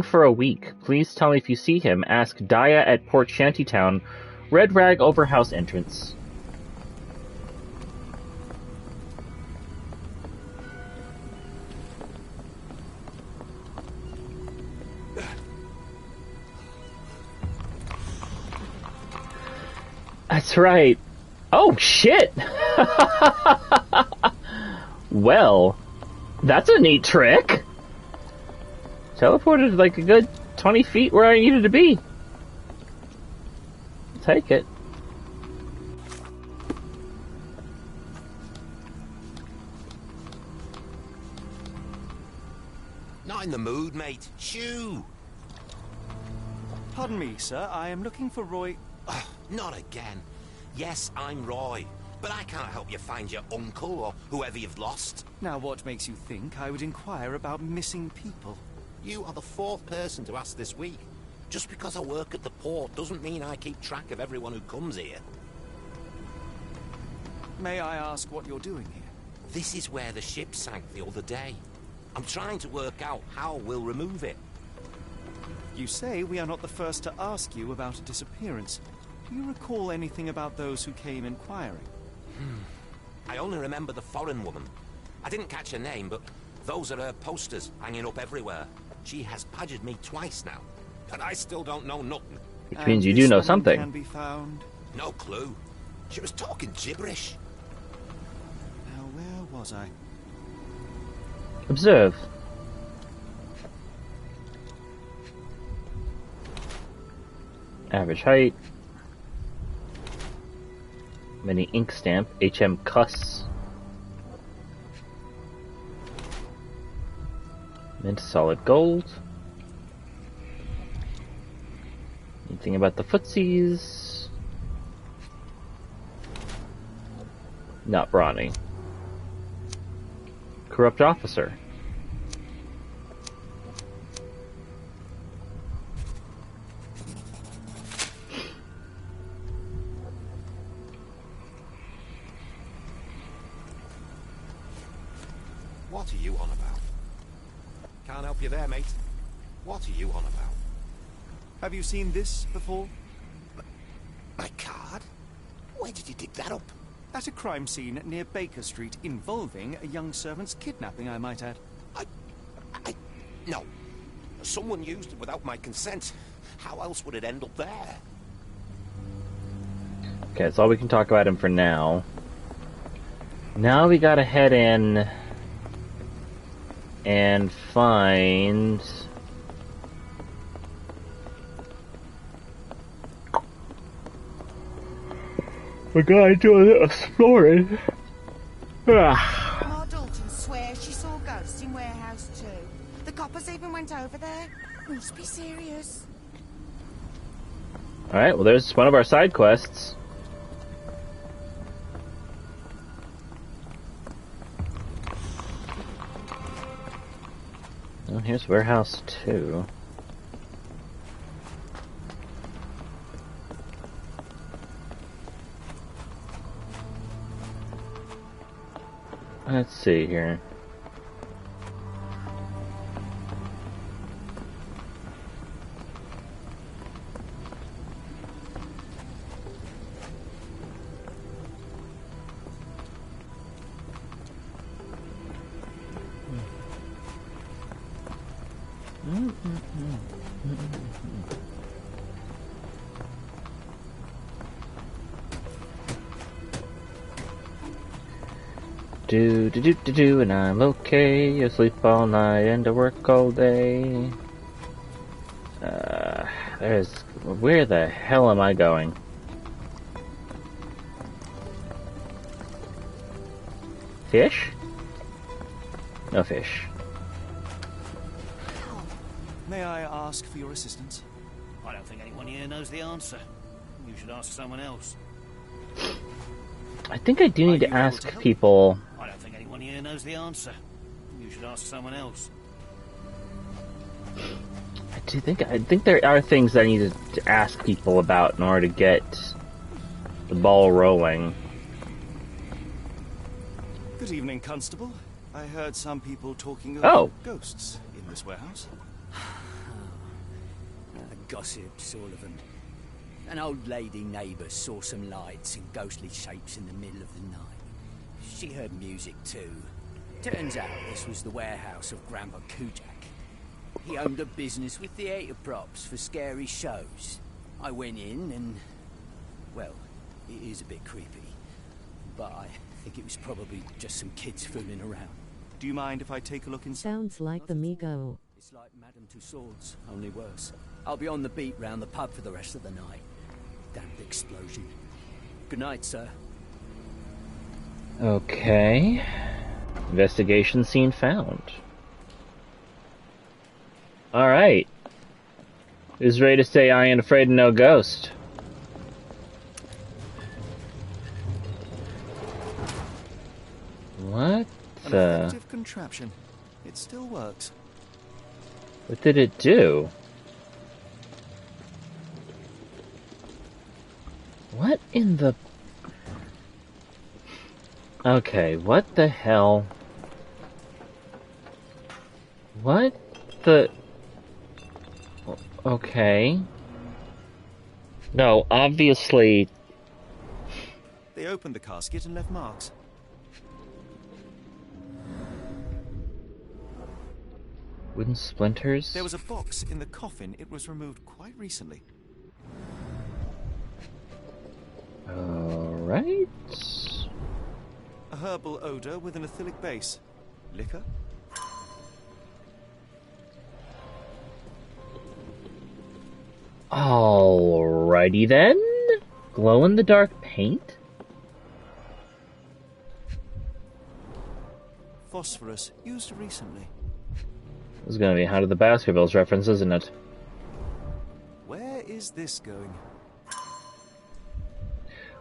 for a week. Please tell me if you see him. Ask Daya at Port Shantytown. Red Rag over house entrance. That's right. Oh, shit! Well, that's a neat trick. Teleported like a good 20 feet where I needed to be. Take it. Not in the mood, mate. Shoo! Pardon me, sir. I am looking for Roy... Oh, not again. Yes, I'm Roy. But I can't help you find your uncle or whoever you've lost. Now, what makes you think I would inquire about missing people? You are the 4th person to ask this week. Just because I work at the port doesn't mean I keep track of everyone who comes here. May I ask what you're doing here? This is where the ship sank the other day. I'm trying to work out how we'll remove it. You say we are not the first to ask you about a disappearance. Do you recall anything about those who came inquiring? I only remember the foreign woman. I didn't catch her name, but those are her posters hanging up everywhere. She has badgered me twice now, and I still don't know nothing. Which means you do know something. Can be found? No clue. She was talking gibberish. Now, where was I? Observe. Average height. Mini ink stamp. HM Cuss. Mint solid gold. Anything about the footsies? Not brawny. Corrupt officer. What are you on about? Can't help you there, mate. What are you on about? Have you seen this before? My card? Where did you dig that up? At a crime scene near Baker Street involving a young servant's kidnapping, I might add. No. Someone used it without my consent. How else would it end up there? Okay, that's all we can talk about him for now. Now we gotta head in and find... a guy doing exploring. Ma Dalton swears she saw ghosts in warehouse too. The coppers even went over there. Must be serious. Alright, well there's one of our side quests. Oh, here's warehouse 2. Let's see here. Do, and I'm okay. You sleep all night and I work all day. Where the hell am I going? Fish? No fish. May I ask for your assistance? I don't think anyone here knows the answer. You should ask someone else. I think I do need to ask people. I don't think anyone here knows the answer. You should ask someone else. I think there are things I need to ask people about in order to get the ball rolling. Good evening, Constable. I heard some people talking about ghosts in this warehouse. Gossips, all of them. An old lady neighbour saw some lights and ghostly shapes in the middle of the night. She heard music too. Turns out this was the warehouse of Grandpa Kujak. He owned a business with theatre props for scary shows. I went in and, well, It is a bit creepy. But I think it was probably just some kids fooling around. Do you mind if I take a look inside? Sounds like the Migo. It's like Madame Tussauds, only worse. I'll be on the beat round the pub for the rest of the night. Damned explosion. Good night, sir. Okay. Investigation scene found. Alright. Who's ready to say I ain't afraid of no ghost? What An the... effective contraption. It still works. What did it do? What in the... Okay, what the hell? What the... Okay. No, obviously... They opened the casket and left marks. Wooden splinters? There was a box in the coffin. It was removed quite recently. Alright. A herbal odor with an acylic base. Liquor? Alrighty then. Glow-in-the-dark paint? Phosphorus, used recently. This is gonna be How Did the Baskervilles reference, isn't it? Where is this going?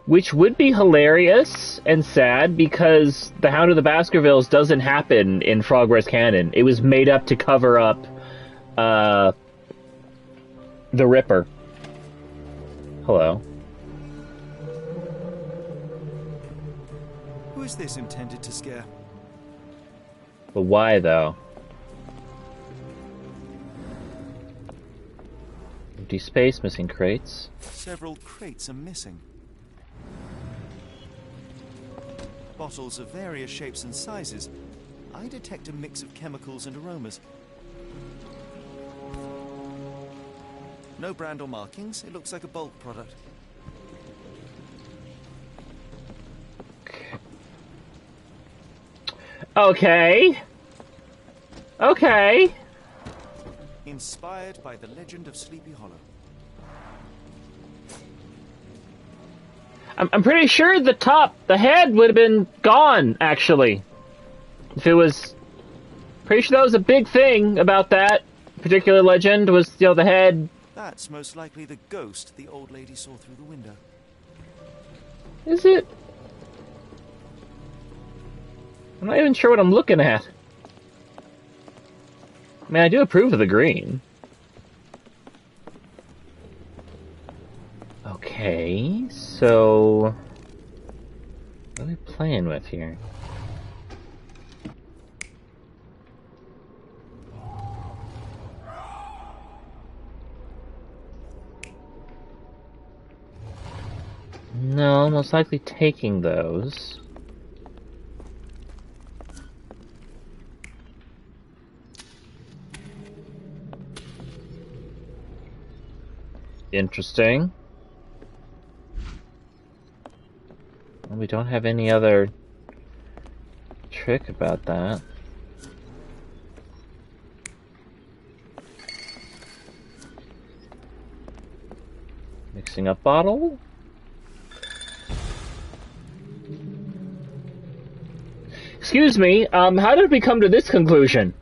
Which would be hilarious and sad because the Hound of the Baskervilles doesn't happen in Frogware's canon. It was made up to cover up the Ripper. Hello. Who is this intended to scare? But why, though? Empty space, missing crates. Several crates are missing. Bottles of various shapes and sizes. I detect a mix of chemicals and aromas. No brand or markings. It looks like a bulk product. Okay. Okay. Inspired by the legend of Sleepy Hollow. I'm pretty sure the head would have been gone, actually. If it was... Pretty sure that was a big thing about that particular legend, was, you know, the head... That's most likely the ghost the old lady saw through the window. Is it? I'm not even sure what I'm looking at. I mean, I do approve of the green. Okay, so... What are we playing with here? No, most likely taking those. Interesting. Well, we don't have any other trick about that. Mixing up bottle. Excuse me, how did we come to this conclusion?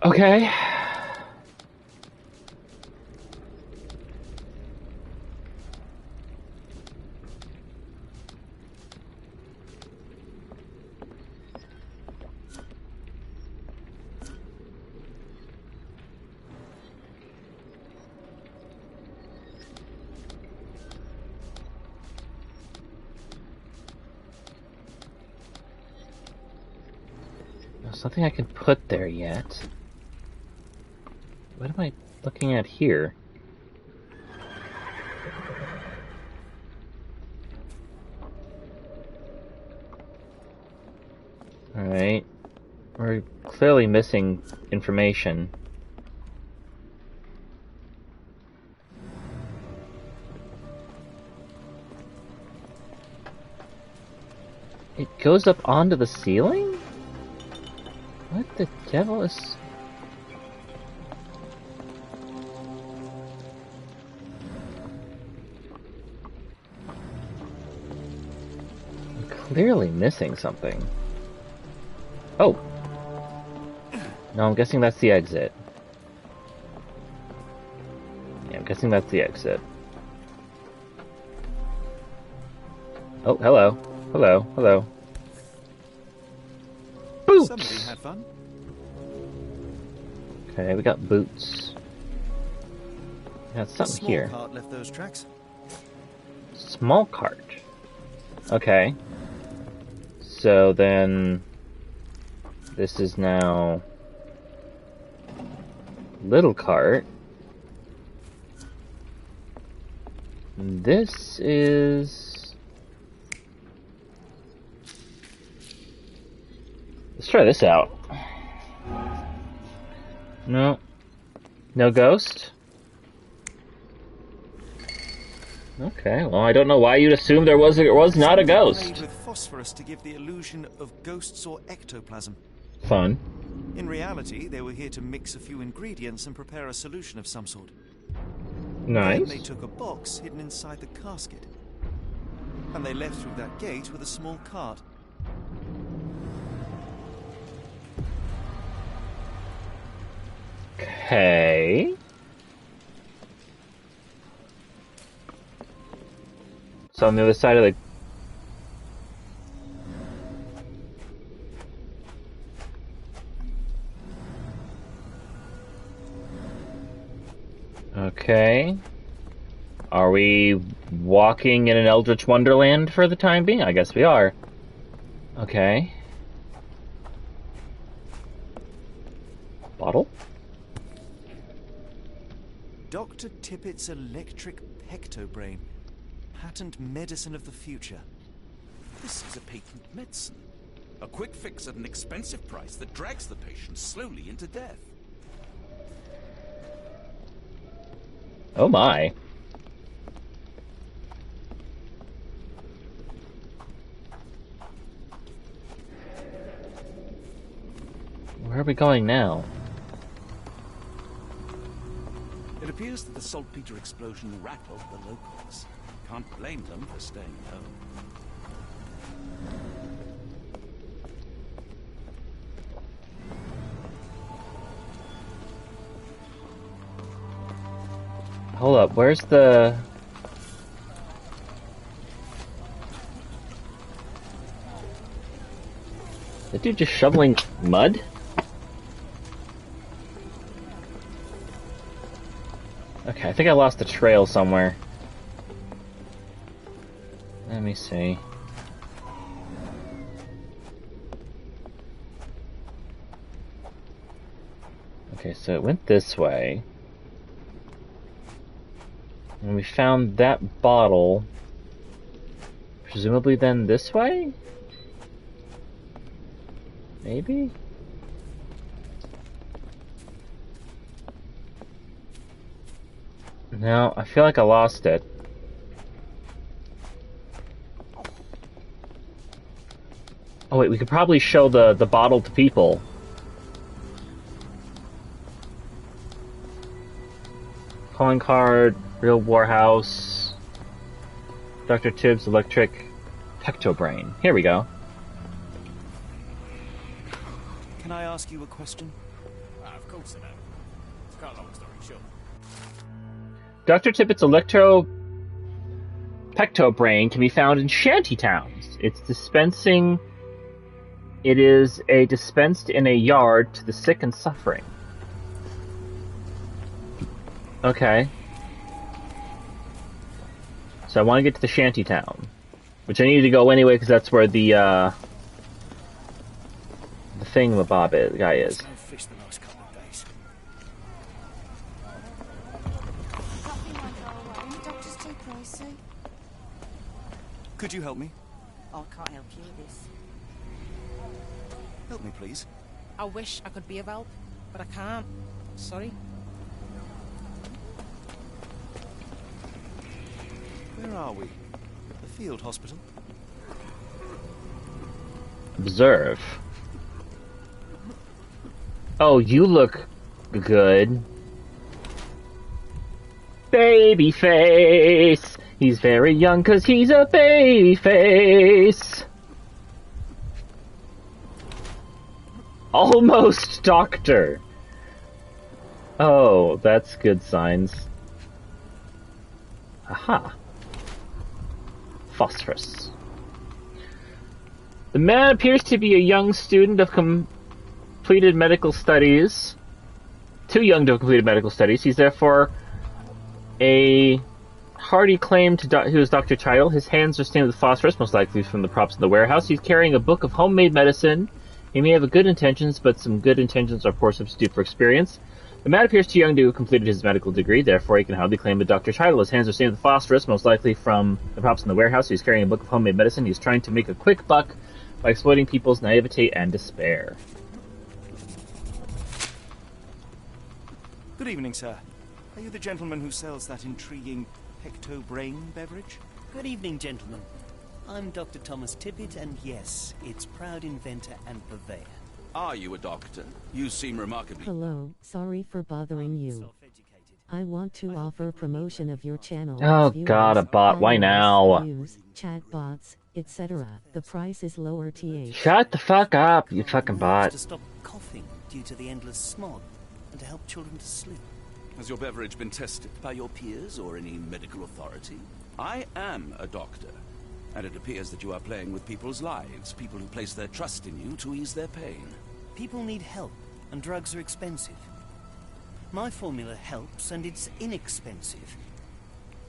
Okay. There's nothing I can put there yet. What am I looking at here? Alright. We're clearly missing information. It goes up onto the ceiling? What the devil is... I'm clearly missing something. Oh! No, I'm guessing that's the exit. Yeah, I'm guessing that's the exit. Oh, hello. Hello, hello. Boots! Somebody had fun. Okay, we got boots. Got something here. A small cart left those tracks. Small cart. Okay. So then... This is now... Little cart. This is... Let's try this out. No. No ghost? Okay, well, I don't know why you'd assume there was not a ghost. Made with phosphorus to give the illusion of ghosts or ectoplasm. Fun. In reality, they were here to mix a few ingredients and prepare a solution of some sort. Nice. Then they took a box hidden inside the casket. And they left through that gate with a small cart. Okay. So on the other side of the... Okay. Are we walking in an Eldritch Wonderland for the time being? I guess we are. Okay. Bottle? Dr. Tippett's electric pectobrain. Patent medicine of the future. This is a patent medicine. A quick fix at an expensive price that drags the patient slowly into death. Oh my. Where are we going now? It appears that the saltpeter explosion rattled the locals. Can't blame them for staying home. Hold up, where's the... The dude just shoveling mud? Okay, I think I lost the trail somewhere. Let me see. Okay, so it went this way. And we found that bottle. Presumably then this way? Maybe? No, I feel like I lost it. Oh wait, we could probably show the bottle to people. Calling card, Real Warhouse, Dr. Tibbs Electric Pectobrain. Here we go. Can I ask you a question? Of course I know. It's quite a long story, sure. Dr. Tippett's Electro Pectobrain can be found in shanty towns. It is dispensed in a yard to the sick and suffering. Okay. So I want to get to the shanty town, which I need to go anyway because that's where the thingamabob guy is. Could you help me? I can't help you with this. help me, please? I wish I could be of help, but I can't. Sorry. Where are we? The field hospital? Observe. Oh, you look good. Baby face. He's very young 'cause he's a baby face. Almost doctor. Oh, that's good signs. Aha. Phosphorus. The man appears to be a young student of completed medical studies. Too young to have completed medical studies. He's therefore a hearty claim to his doctor title. His hands are stained with phosphorus, most likely from the props in the warehouse. He's carrying a book of homemade medicine. He may have good intentions, but some good intentions are poor substitute for experience. The man appears too young to have completed his medical degree, therefore he can hardly claim a doctor's title. His hands are stained with phosphorus, most likely from the props in the warehouse. He's carrying a book of homemade medicine. He's trying to make a quick buck by exploiting people's naivete and despair. Good evening, sir. Are you the gentleman who sells that intriguing pecto-brain beverage? Good evening, gentlemen. I'm Dr. Thomas Tippett, and yes, its proud inventor and purveyor. Are you a doctor? You seem remarkably... Hello, sorry for bothering you. I want to offer promotion of your channel. Oh god, a bot, why now? Views, chat bots, etc. The price is lower th. Shut the fuck up, you fucking bot. To stop coughing due to the endless smog, and to help children to sleep. Has your beverage been tested by your peers or any medical authority? I am a doctor, and it appears that you are playing with people's lives, people who place their trust in you to ease their pain. People need help, and drugs are expensive. My formula helps, and it's inexpensive.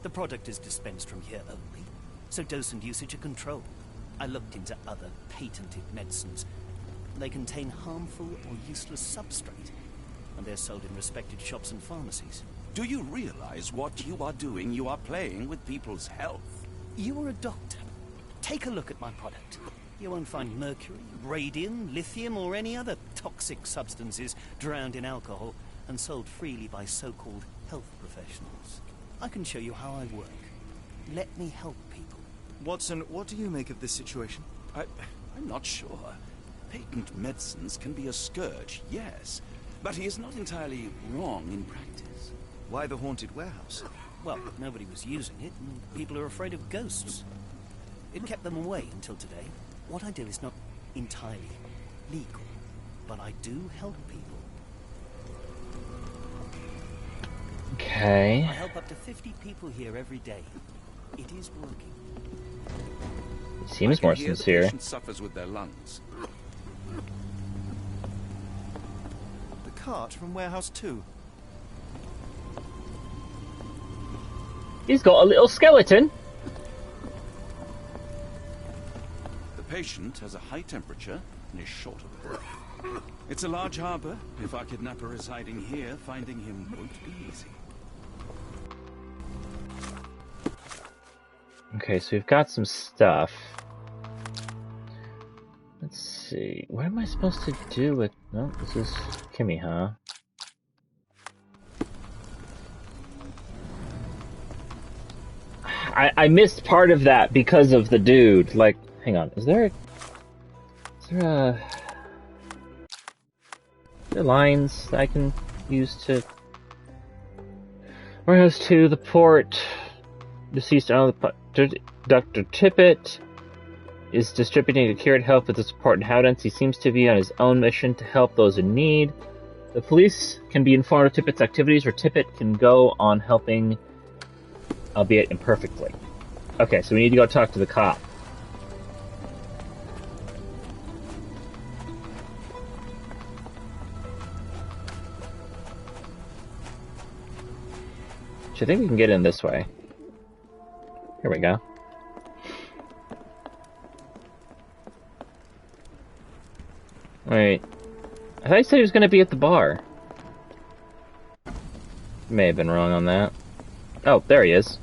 The product is dispensed from here only, so dose and usage are controlled. I looked into other patented medicines. They contain harmful or useless substrate, and they're sold in respected shops and pharmacies. Do you realize what you are doing? You are playing with people's health. You are a doctor. Take a look at my product. You won't find mercury, radium, lithium, or any other toxic substances drowned in alcohol and sold freely by so-called health professionals. I can show you how I work. Let me help people. Watson, what do you make of this situation? I'm not sure. Patent medicines can be a scourge, yes, but he is not entirely wrong in practice. Why the haunted warehouse? Well, nobody was using it, and people are afraid of ghosts. It kept them away until today. What I do is not entirely legal, but I do help people. Okay. I help up to 50 people here every day. It is working. He seems more sincere. The patient suffers with their lungs. The cart from Warehouse 2. He's got a little skeleton. The patient has a high temperature and is short of breath. It's a large harbor. If our kidnapper is hiding here, finding him won't be easy. Okay, so we've got some stuff. Let's see. What am I supposed to do with... No, this is Kimmy, huh? I missed part of that because of the dude. Like, hang on. Is there lines I can use to... Warehouse 2, the port... Deceased owner, Dr. Tippett is distributing cured health with the support inhabitants. He seems to be on his own mission to help those in need. The police can be informed of Tippett's activities, or Tippett can go on helping, albeit imperfectly. Okay, so we need to go talk to the cop. Which I think we can get in this way. Here we go. Wait. I thought he said he was going to be at the bar. May have been wrong on that. Oh, there he is.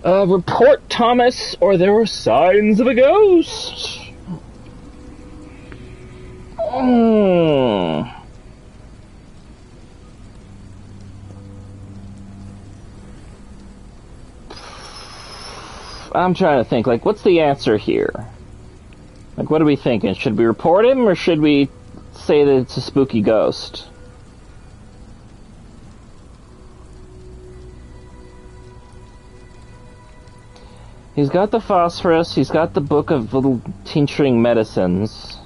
Report, Thomas, or there were signs of a ghost. I'm trying to think, like, what's the answer here? Like, what are we thinking? Should we report him, or should we say that it's a spooky ghost? He's got the phosphorus, he's got the book of little tincturing medicines.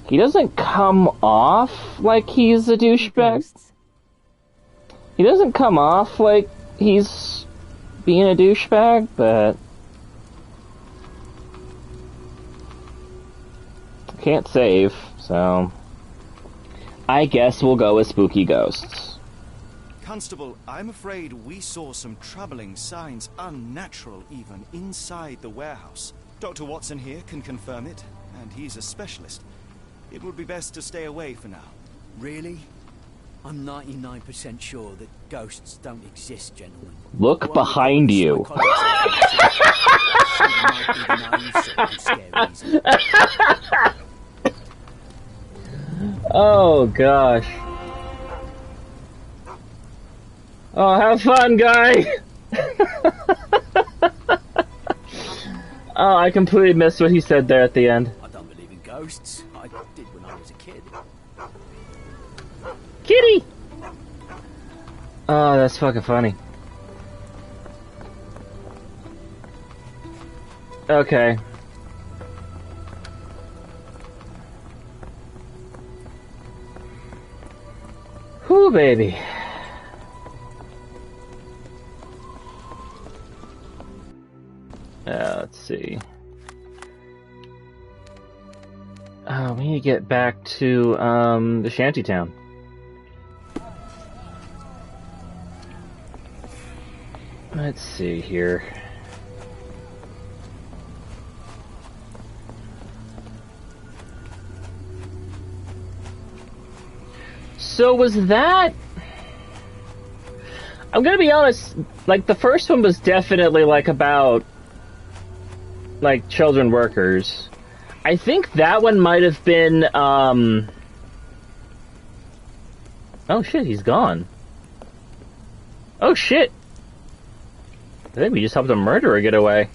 He doesn't come off like he's a douchebag. He doesn't come off like he's being a douchebag, but... can't save, so... I guess we'll go with spooky ghosts. Constable, I'm afraid we saw some troubling signs, unnatural even, inside the warehouse. Dr. Watson here can confirm it, and he's a specialist. It would be best to stay away for now. Really? I'm 99% sure that ghosts don't exist, gentlemen. Look behind you. Oh, gosh. Oh, have fun, guy! Oh, I completely missed what he said there at the end. I don't believe in ghosts. I did when I was a kid. Kitty! Oh, that's fucking funny. Okay. Whew, baby. Let's see. We need to get back to the shantytown. Let's see here. So was that... I'm gonna be honest, like, the first one was definitely, like, about, like, children workers. I think that one might have been, oh shit, he's gone. Oh shit! I think we just helped a murderer get away.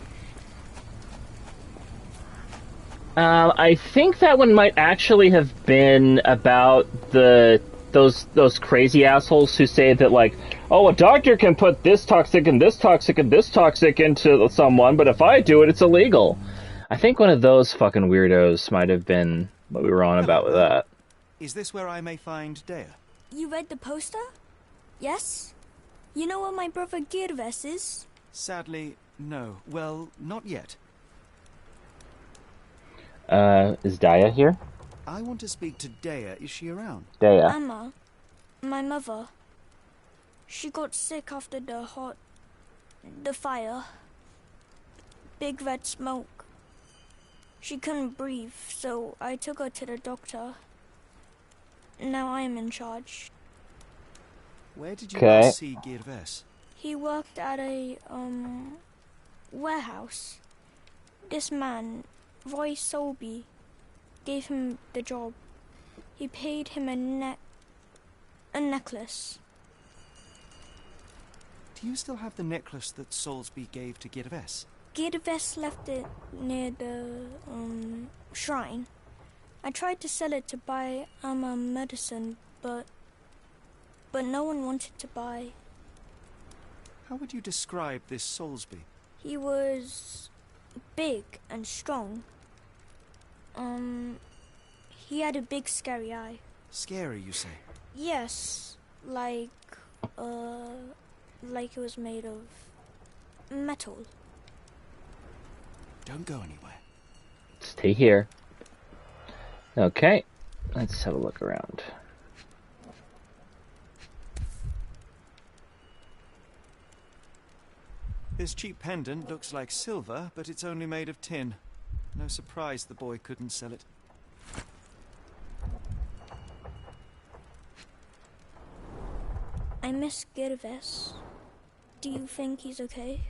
I think that one might actually have been about those crazy assholes who say that, like, oh, a doctor can put this toxic and this toxic and this toxic into someone, but if I do it, it's illegal. I think one of those fucking weirdos might have been what we were on about with that. Is this where I may find Dea? You read the poster? Yes? You know where my brother Girves is? Sadly, no. Well, not yet. Is Daya here? I want to speak to Dea. Is she around? Dea. Emma, my mother. She got sick after the fire. Big red smoke. She couldn't breathe, so I took her to the doctor. Now I am in charge. Where did you last see Girves? He worked at a, warehouse. This man, Roy Solby, gave him the job. He paid him a necklace. Do you still have the necklace that Solsby gave to Girves? Girves left it near the, shrine. I tried to sell it to buy medicine, but no one wanted to buy. How would you describe this Solsby? He was big and strong. He had a big scary eye. Scary, you say? Yes, like it was made of metal. Don't go anywhere. Stay here. Okay, let's have a look around. This cheap pendant looks like silver, but it's only made of tin. No surprise the boy couldn't sell it. I miss Girves. Do you think he's okay?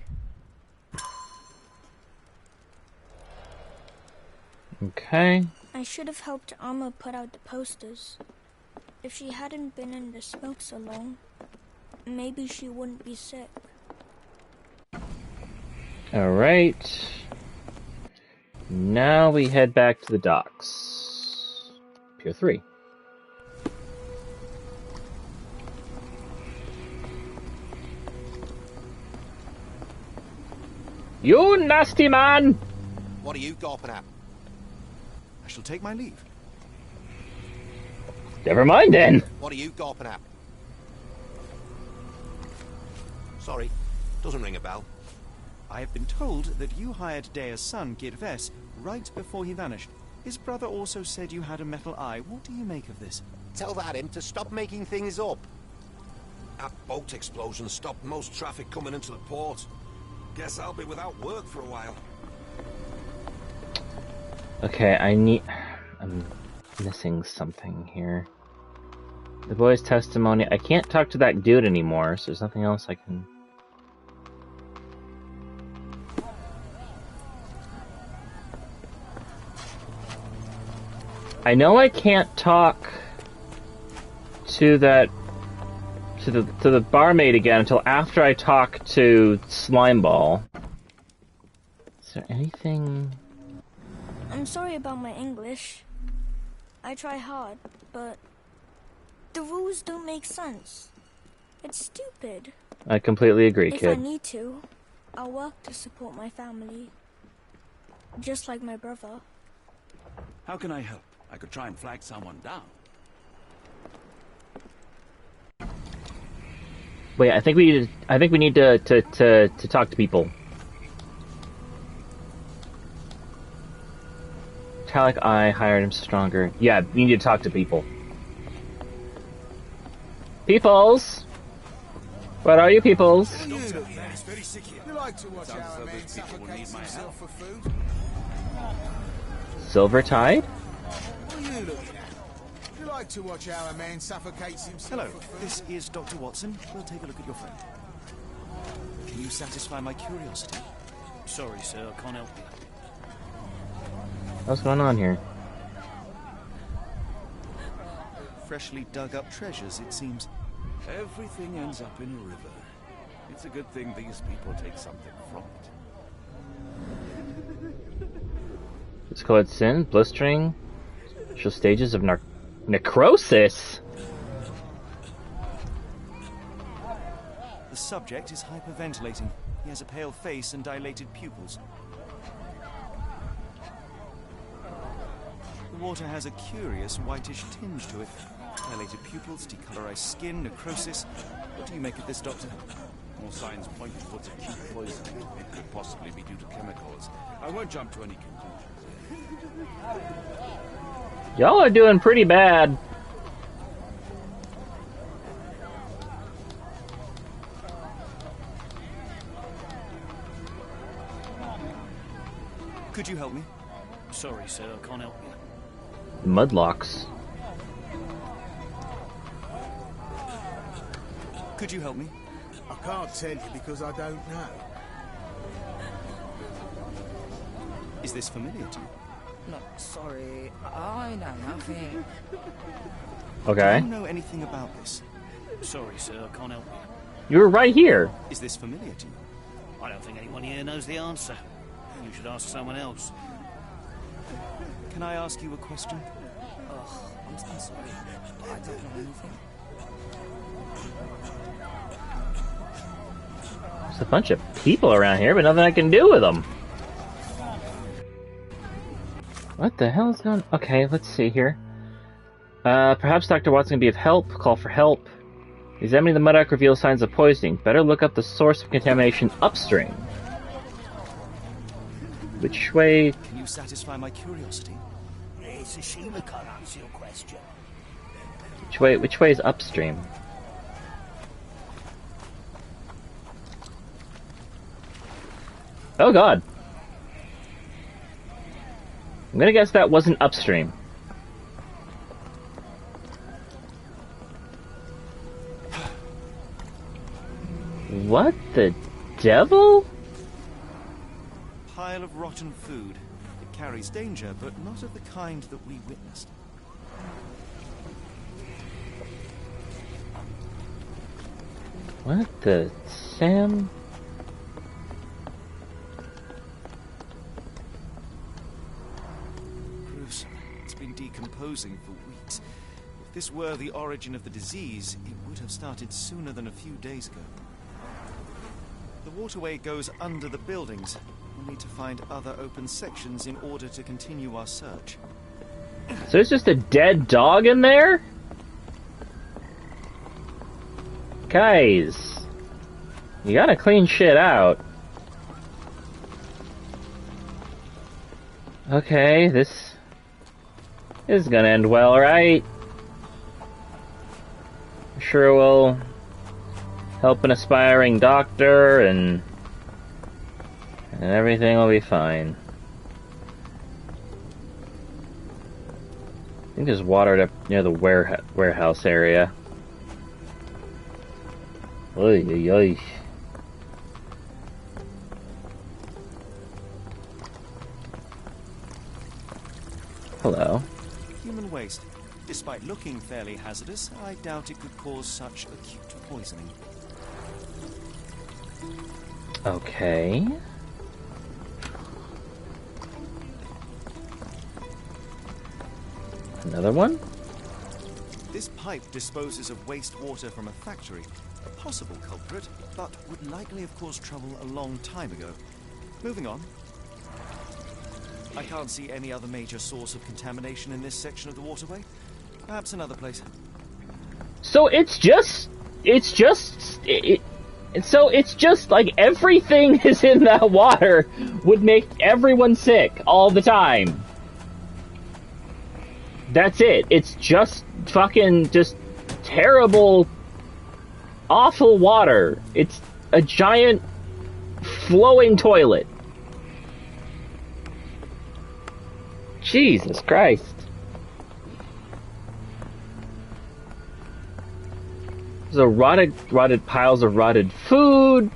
Okay. I should have helped Amma put out the posters. If she hadn't been in the smoke so long, maybe she wouldn't be sick. Alright. Now we head back to the docks. Pier 3. You nasty man! What are you gawping at? I shall take my leave. Never mind then. What are you gawping at? Sorry, doesn't ring a bell. I have been told that you hired Dea's son, Gidves, right before he vanished. His brother also said you had a metal eye. What do you make of this? Tell that him to stop making things up. That boat explosion stopped most traffic coming into the port. Guess I'll be without work for a while. Okay, I'm missing something here. The boy's testimony. I can't talk to that dude anymore, so there's nothing else I can... I know I can't talk to that... to the barmaid again until after I talk to Slimeball. Is there anything... I'm sorry about my English. I try hard, but the rules don't make sense. It's stupid. I completely agree, If kid. I need to, I'll work to support my family. Just like my brother. How can I help? I could try and flag someone down. Wait, I think we need to talk to people. Metallic Eye hired him stronger. Yeah, we need to talk to people. Peoples! What are you, peoples? You like to watch our man suffocate himself for food? Silvertide? What are you looking at? You like to watch our man suffocates himself Hello, for food? this is Dr. Watson. We'll take a look at your friend. Can you satisfy my curiosity? Sorry, sir, I can't help you. What's going on here? Freshly dug up treasures, it seems. Everything ends up in a river. It's a good thing these people take something from it. It's called sin, blistering, initial stages of necrosis. The subject is hyperventilating. He has a pale face and dilated pupils. The water has a curious whitish tinge to it. Dilated pupils, decolorized skin, necrosis. What do you make of this, Doctor? All signs point towards acute poisoning. It could possibly be due to chemicals. I won't jump to any conclusions. Y'all are doing pretty bad. Could you help me? Sorry, sir, I can't help you. Mudlocks. Could you help me? I can't tell you because I don't know. Is this familiar to you? Look, sorry, I know nothing. Okay. Do you know anything about this? Sorry, sir, I can't help you. You were right here. Is this familiar to you? I don't think anyone here knows the answer. You should ask someone else. Can I ask you a question? Oh, I'm sorry, but I don't know anything. There's a bunch of people around here, but nothing I can do with them. What the hell is going on? Okay, let's see here. Perhaps Dr. Watson can be of help. Call for help. Examining the mud reveals signs of poisoning. Better look up the source of contamination upstream. Which way? Can you satisfy my curiosity? It's a shame I can't answer your question. Which way is upstream? Oh god. I'm gonna guess that wasn't upstream. What the devil? Pile of rotten food. It carries danger, but not of the kind that we witnessed. What the Sam? been decomposing for weeks. If this were the origin of the disease, it would have started sooner than a few days ago. The waterway goes under the buildings. We'll need to find other open sections in order to continue our search. So there's just a dead dog in there? Guys, you gotta clean shit out. Okay, this is gonna end well, right? I'm sure we'll help an aspiring doctor and everything will be fine. I think there's water up near the warehouse area. Oy, oy, oy. Hello. Human waste. Despite looking fairly hazardous, I doubt it could cause such acute poisoning. Okay. Another one? This pipe disposes of wastewater from a factory. A possible culprit, but would likely have caused trouble a long time ago. Moving on. I can't see any other major source of contamination in this section of the waterway. Perhaps another place. So it's just like everything is in that water would make everyone sick all the time. That's it. It's just fucking just terrible, awful water. It's a giant flowing toilet. Jesus Christ. There's a rotted piles of rotted food,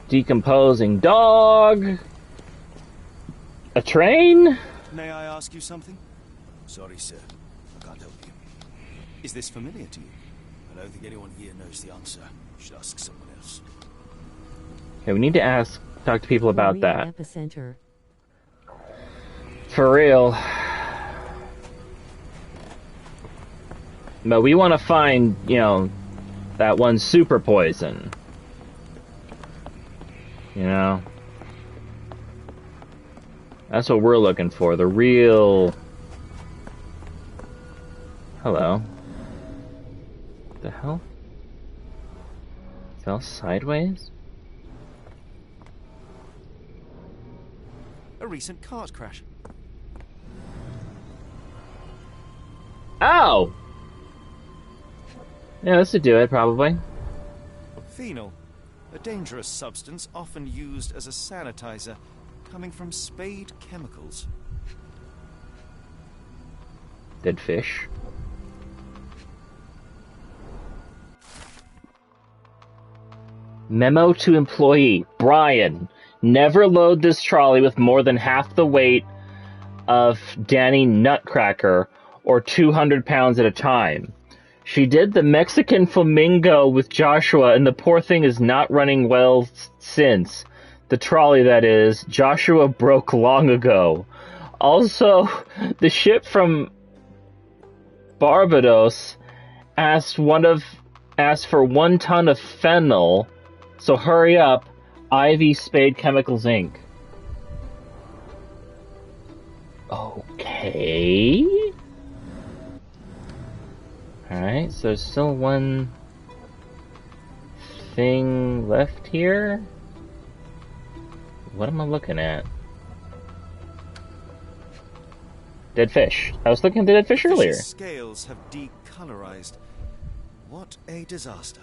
decomposing dog, a train. May I ask you something? Sorry, sir. I can't help you. Is this familiar to you? I don't think anyone here knows the answer. You should ask someone else. Okay, we need to talk to people about that. Epicenter. For real. But we want to find, that one super poison. That's what we're looking for. The real... Hello. What the hell? Fell sideways? A recent cart crash. Oh! Yeah, this would do it, probably. Phenol. A dangerous substance often used as a sanitizer, coming from Spade Chemicals. Dead fish. Memo to employee. Brian, never load this trolley with more than half the weight of Danny Nutcracker or 200 pounds at a time. She did the Mexican flamingo with Joshua, and the poor thing is not running well since. The trolley, that is. Joshua broke long ago. Also, the ship from Barbados asked for 1 ton of fennel, so hurry up. Ivy Spade Chemicals Inc. Okay. Alright, so there's still one thing left here. What am I looking at? Dead fish. I was looking at the dead fish earlier. Fish's scales have decolorized. What a disaster.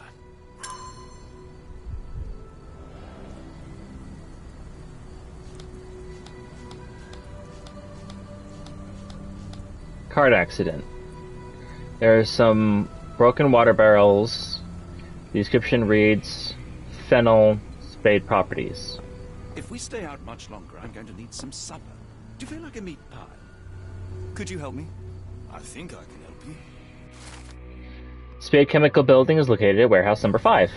Cart accident. There are some broken water barrels. The description reads, Fennel, Spade Properties. If we stay out much longer, I'm going to need some supper. Do you feel like a meat pie? Could you help me? I think I can help you. Spade Chemical Building is located at warehouse number 5.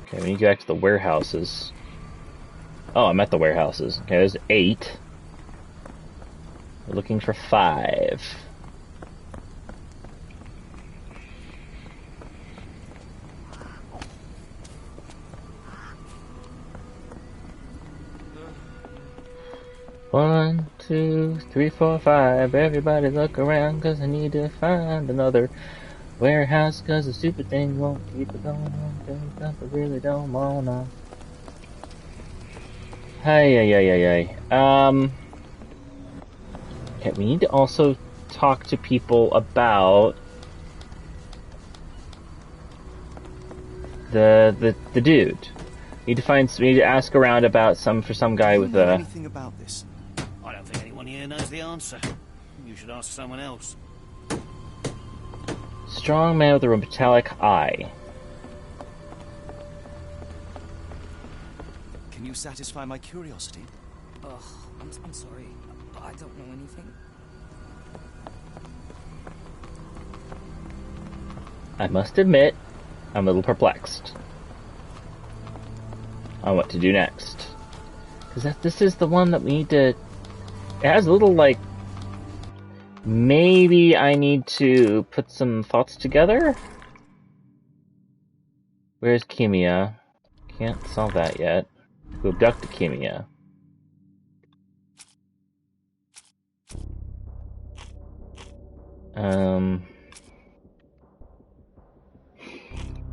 Okay, we need to go back to the warehouses. Oh, I'm at the warehouses. Okay, there's 8. We're looking for 5. One, 2, 3, 4, 5. Everybody look around, cause I need to find another warehouse, cause the stupid thing won't keep it going on, cause I really don't wanna. Hey. Okay, we need to also talk to people about the dude. We need to ask around about some guy with a. Anything about this? I don't think anyone here knows the answer. You should ask someone else. Strong man with a metallic eye. Can you satisfy my curiosity? Ugh, I'm sorry, but I don't know anything. I must admit, I'm a little perplexed on what to do next. Because this is the one that we need to... It has a little, like... Maybe I need to put some thoughts together? Where's Kimia? Can't solve that yet. Who abducted Kimia?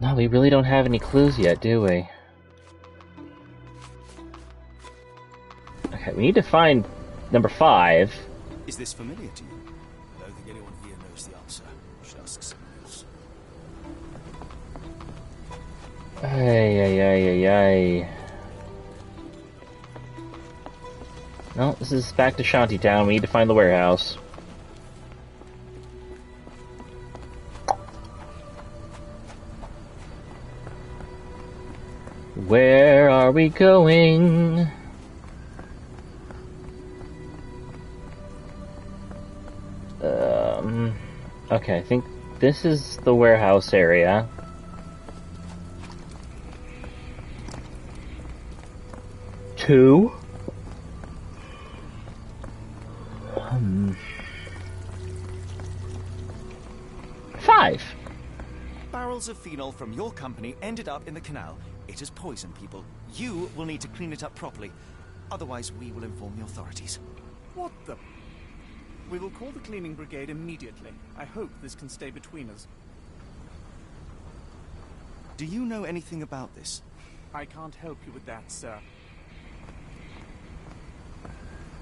No, we really don't have any clues yet, do we? Okay, we need to find number 5. Is this familiar to you? I don't think anyone here knows the answer. You should ask someone else. Ay. No, this is back to Shantytown. We need to find the warehouse. Where are we going? Okay, I think this is the warehouse area. Two. 5. Barrels of phenol from your company ended up in the canal. It has poisoned people. You will need to clean it up properly. Otherwise, we will inform the authorities. What the... We will call the cleaning brigade immediately. I hope this can stay between us. Do you know anything about this? I can't help you with that, sir.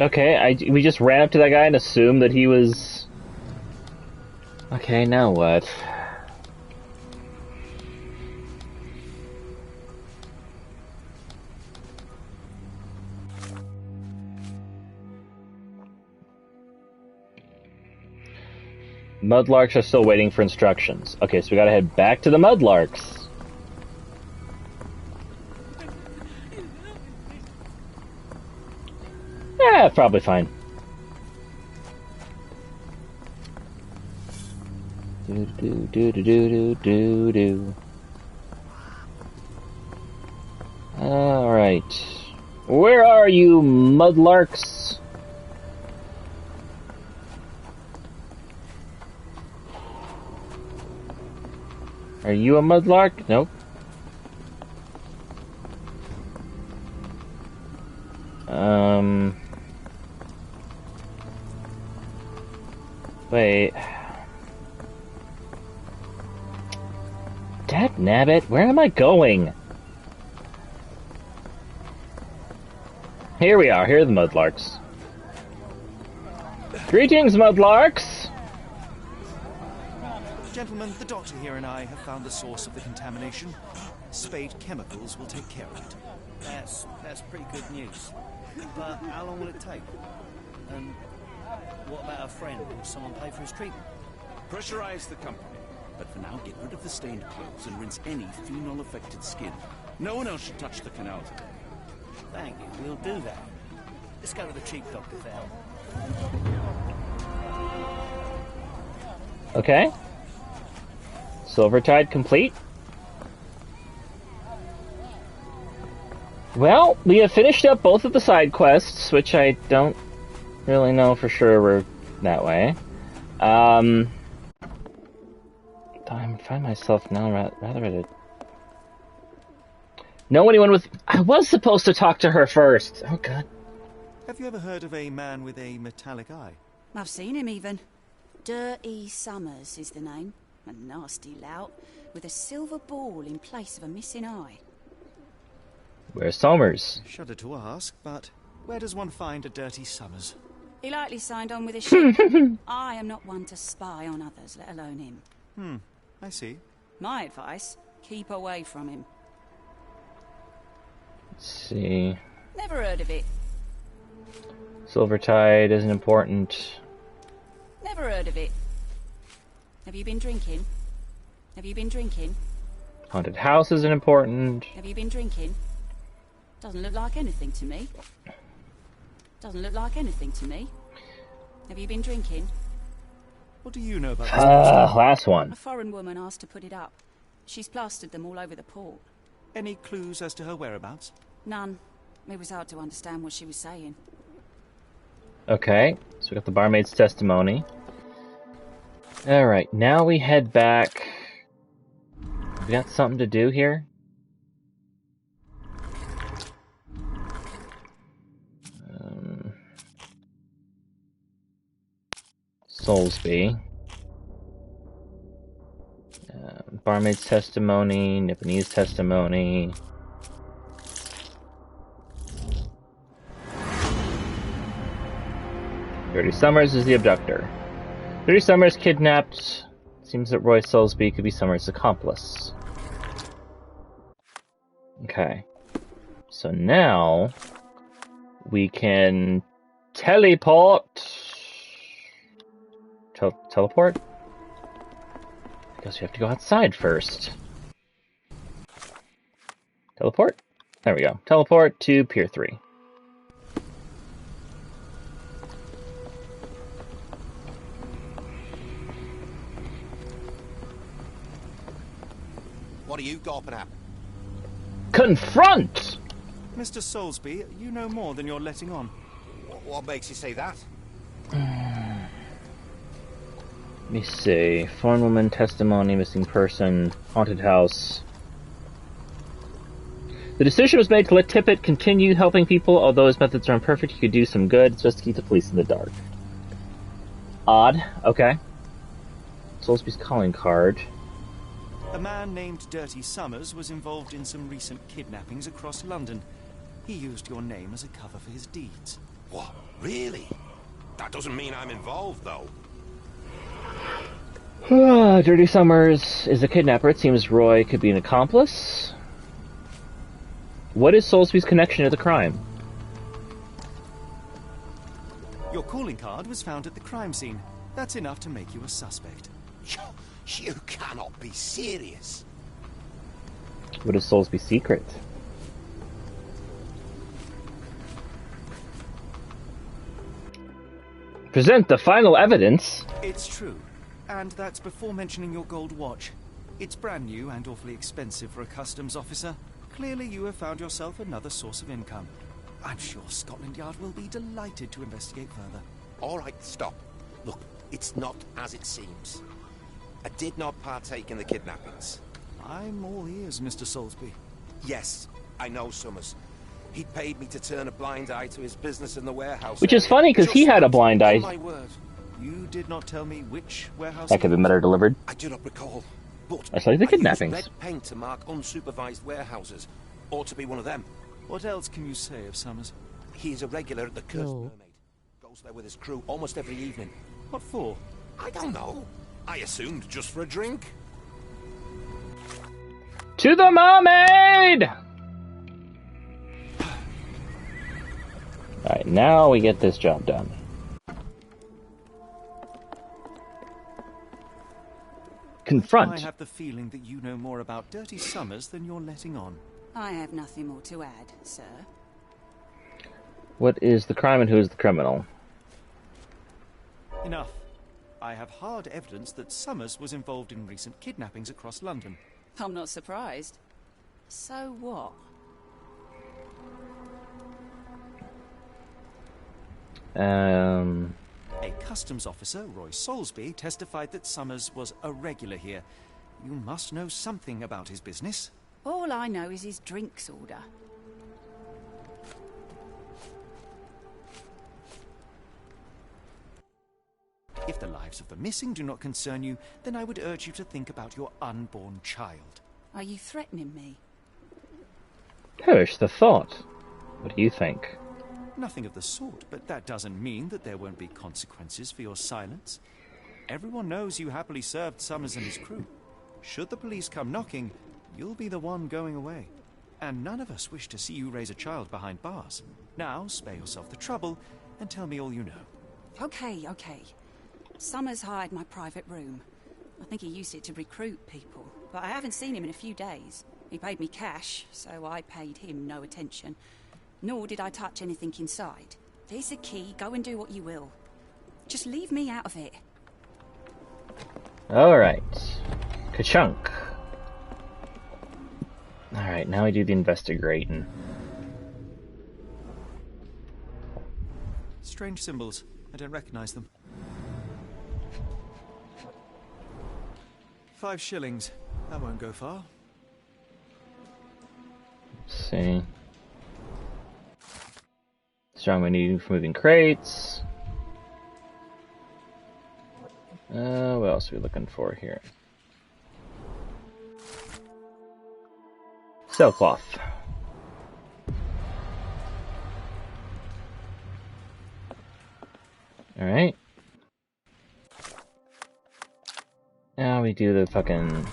Okay, we just ran up to that guy and assumed that he was... Okay, now what? Mudlarks are still waiting for instructions. Okay, so we gotta head back to the Mudlarks. Yeah, probably fine. Do. Alright. Where are you, Mudlarks? Are you a Mudlark? Nope. Wait. Dadnabbit, where am I going? Here we are, here are the Mudlarks. Greetings, Mudlarks! Gentlemen, the doctor here and I have found the source of the contamination. Spade Chemicals will take care of it. That's pretty good news. But how long will it take? And what about a friend? Will someone pay for his treatment? Pressurize the company. But for now, get rid of the stained clothes and rinse any phenol-affected skin. No one else should touch the canal today. Thank you, we'll do that. Let's go to the cheap doctor for help. Okay. Silvertide complete. Well, we have finished up both of the side quests, which I don't really know for sure were that way. I find myself now rather at a... Know anyone with... I was supposed to talk to her first. Oh, God. Have you ever heard of a man with a metallic eye? I've seen him even. Dirty Summers is the name. A nasty lout, with a silver ball in place of a missing eye. Where's Somers? Shudder to ask, but where does one find a Dirty Summers? He likely signed on with a ship. I am not one to spy on others, let alone him. I see. My advice, keep away from him. Let's see. Never heard of it. Silvertide isn't important. Never heard of it. Have you been drinking? Have you been drinking? Haunted house isn't important. Have you been drinking? Doesn't look like anything to me. Doesn't look like anything to me. Have you been drinking? What do you know about this? Last one. A foreign woman asked to put it up. She's plastered them all over the port. Any clues as to her whereabouts? None. It was hard to understand what she was saying. Okay, so we got the barmaid's testimony. Alright, now we head back. We got something to do here? Soulsby. Barmaid's testimony, Nipponese testimony. Dirty Summers is the abductor. Dirty Summers kidnapped. Seems that Roy Soulsby could be Summers' accomplice. Okay. So now we can teleport. Teleport? I guess we have to go outside first. Teleport? There we go. Teleport to Pier 3. What are you gawping at? Confront! Mr. Soulsby, you know more than you're letting on. What makes you say that? Let me see. Foreign woman, testimony, missing person, haunted house. The decision was made to let Tippett continue helping people, although his methods are imperfect. He could do some good. It's just to keep the police in the dark. Odd. Okay. Soulsby's calling card. A man named Dirty Summers was involved in some recent kidnappings across London. He used your name as a cover for his deeds. What? Really? That doesn't mean I'm involved, though. Dirty Summers is a kidnapper. It seems Roy could be an accomplice. What is Soulsby's connection to the crime? Your calling card was found at the crime scene. That's enough to make you a suspect. You cannot be serious. What is Soulsby's secret? Present the final evidence. It's true. And that's before mentioning your gold watch. It's brand new and awfully expensive for a customs officer. Clearly you have found yourself another source of income. I'm sure Scotland Yard will be delighted to investigate further. All right, stop. Look, it's not as it seems. I did not partake in the kidnappings. I'm all ears, Mr. Soulsby. Yes, I know Summers. He paid me to turn a blind eye to his business in the warehouse. Which is funny, because he had a blind eye. My word. You did not tell me which warehouse... That could have been better delivered. I do not recall, but... Actually, the kidnappings. I used red paint to mark unsupervised warehouses. Ought to be one of them. What else can you say of Summers? He's a regular at the Cursed Mermaid. Goes there with his crew almost every evening. What for? I don't know. I assumed just for a drink. To the mermaid! Alright, now we get this job done. Confront. I have the feeling that you know more about Dirty Summers than you're letting on. I have nothing more to add, sir. What is the crime and who is the criminal? Enough. I have hard evidence that Summers was involved in recent kidnappings across London. I'm not surprised. So what? A customs officer, Roy Soulsby, testified that Summers was a regular here. You must know something about his business. All I know is his drinks order. If the lives of the missing do not concern you, then I would urge you to think about your unborn child. Are you threatening me? Perish the thought. What do you think? Nothing of the sort, but that doesn't mean that there won't be consequences for your silence. Everyone knows you happily served Summers and his crew. Should the police come knocking, you'll be the one going away. And none of us wish to see you raise a child behind bars. Now, spare yourself the trouble and tell me all you know. Okay. Summers hired my private room. I think he used it to recruit people, but I haven't seen him in a few days. He paid me cash, so I paid him no attention. Nor did I touch anything inside. There's the key. Go and do what you will. Just leave me out of it. Alright. Ka-chunk. Alright, now we do the investigating. Strange symbols. I don't recognize them. 5 shillings. That won't go far. Let's see. Strong menu for moving crates. What else are we looking for here? Sailcloth. Alright. Now we do the fucking...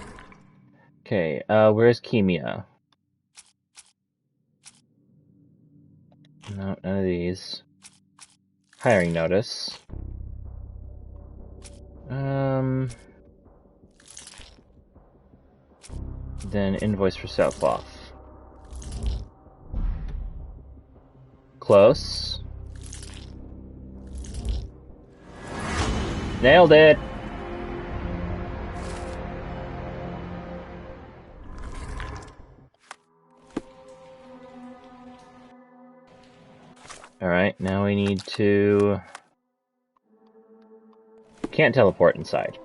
Okay, where's Kimia? No, none of these. Hiring notice. Then invoice for sailcloth. Close. Nailed it! Alright, now we need to... Can't teleport inside.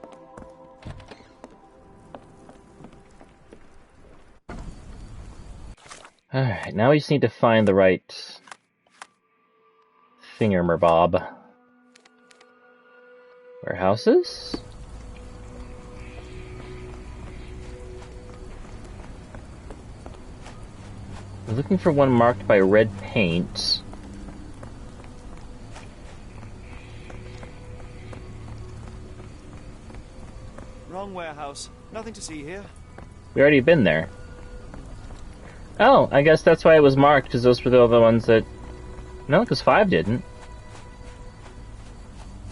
Alright, now we just need to find the right... thingammerbob. Warehouses? We're looking for one marked by red paint. Wrong warehouse. Nothing to see here. We already been there. Oh, I guess that's why it was marked, because those were the other ones that... No, because 5 didn't.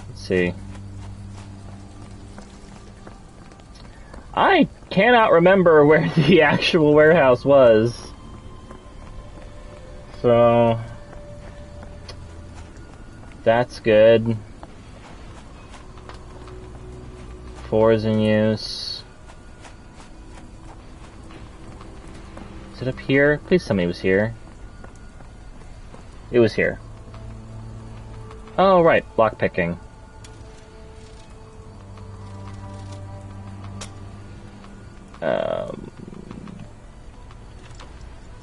Let's see. I cannot remember where the actual warehouse was. So... That's good. 4 is in use. Is it up here? Please tell me it was here. It was here. Oh, right. Block picking. What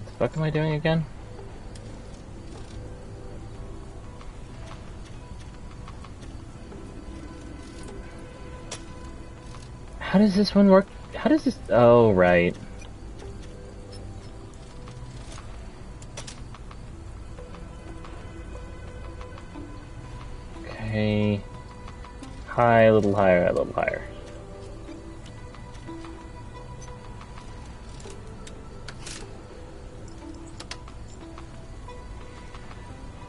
the fuck am I doing again? How does this one work? How does this... Oh, right. Okay. High, a little higher, a little higher.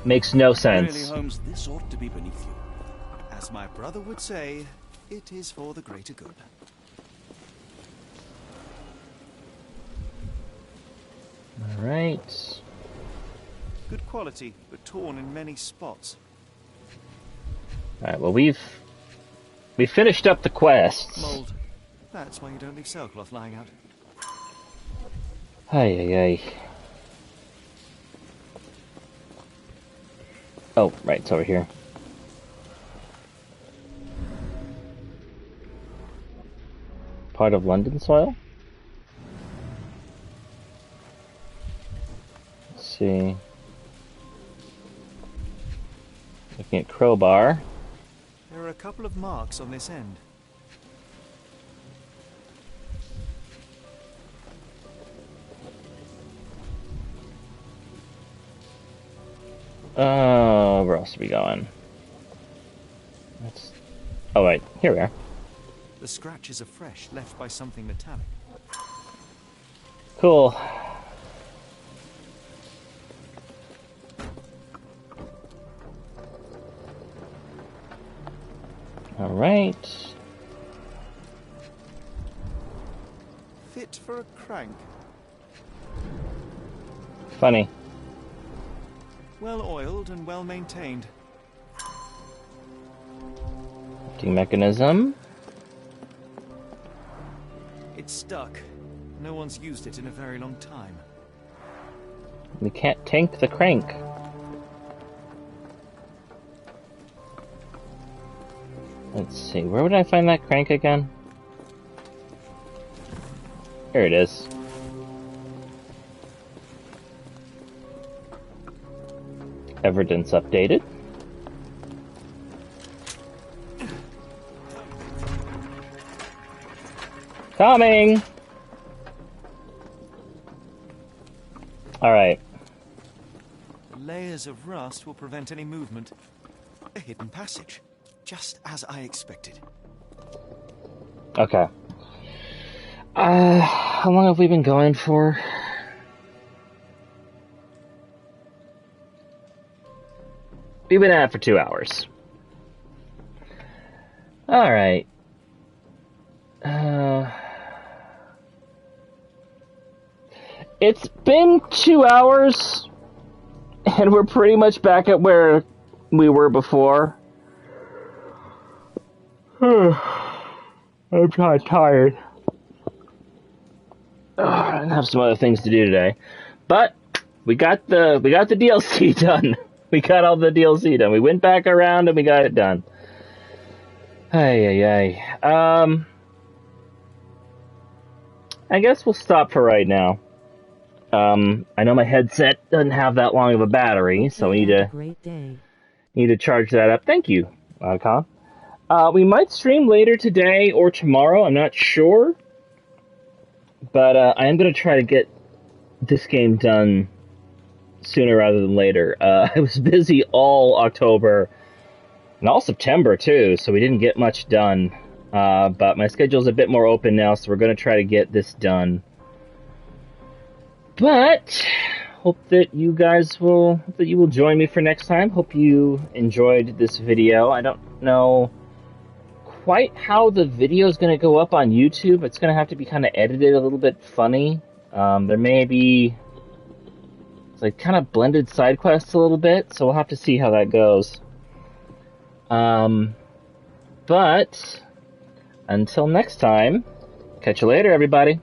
Makes no sense. Really, Holmes, this ought to be beneath you. As my brother would say, it is for the greater good. Alright. Good quality, but torn in many spots. Alright, well we finished up the quests. Mold. That's why you don't leave sailcloth lying out. Ay. Oh, right, it's over here. part of London soil? Let's see. Looking at crowbar. There are a couple of marks on this end. Where else are we going? Oh wait, here we are. The scratches are fresh, left by something metallic. Cool. All right. Fit for a crank. Funny. Well oiled and well maintained. Lifting mechanism. It's stuck. No one's used it in a very long time. We can't tank the crank. Let's see, where would I find that crank again? Here it is. Evidence updated. Coming! Alright. Layers of rust will prevent any movement. A hidden passage. Just as I expected. Okay. How long have we been going for? We've been at it for 2 hours. Alright. It's been 2 hours, and we're pretty much back at where we were before. I'm kind of tired. I have some other things to do today, but we got the DLC done. We got all the DLC done. We went back around and we got it done. Ay. I guess we'll stop for right now. I know my headset doesn't have that long of a battery, so we need to charge that up. Thank you, Icon. We might stream later today or tomorrow. I'm not sure, but I am going to try to get this game done sooner rather than later. I was busy all October and all September too, so we didn't get much done. But my schedule's a bit more open now, so we're going to try to get this done. But hope that you will join me for next time. Hope you enjoyed this video. I don't know quite how the video is going to go up on YouTube. It's going to have to be kind of edited a little bit funny. There may be like kind of blended side quests a little bit, so we'll have to see how that goes. But until next time, catch you later, everybody.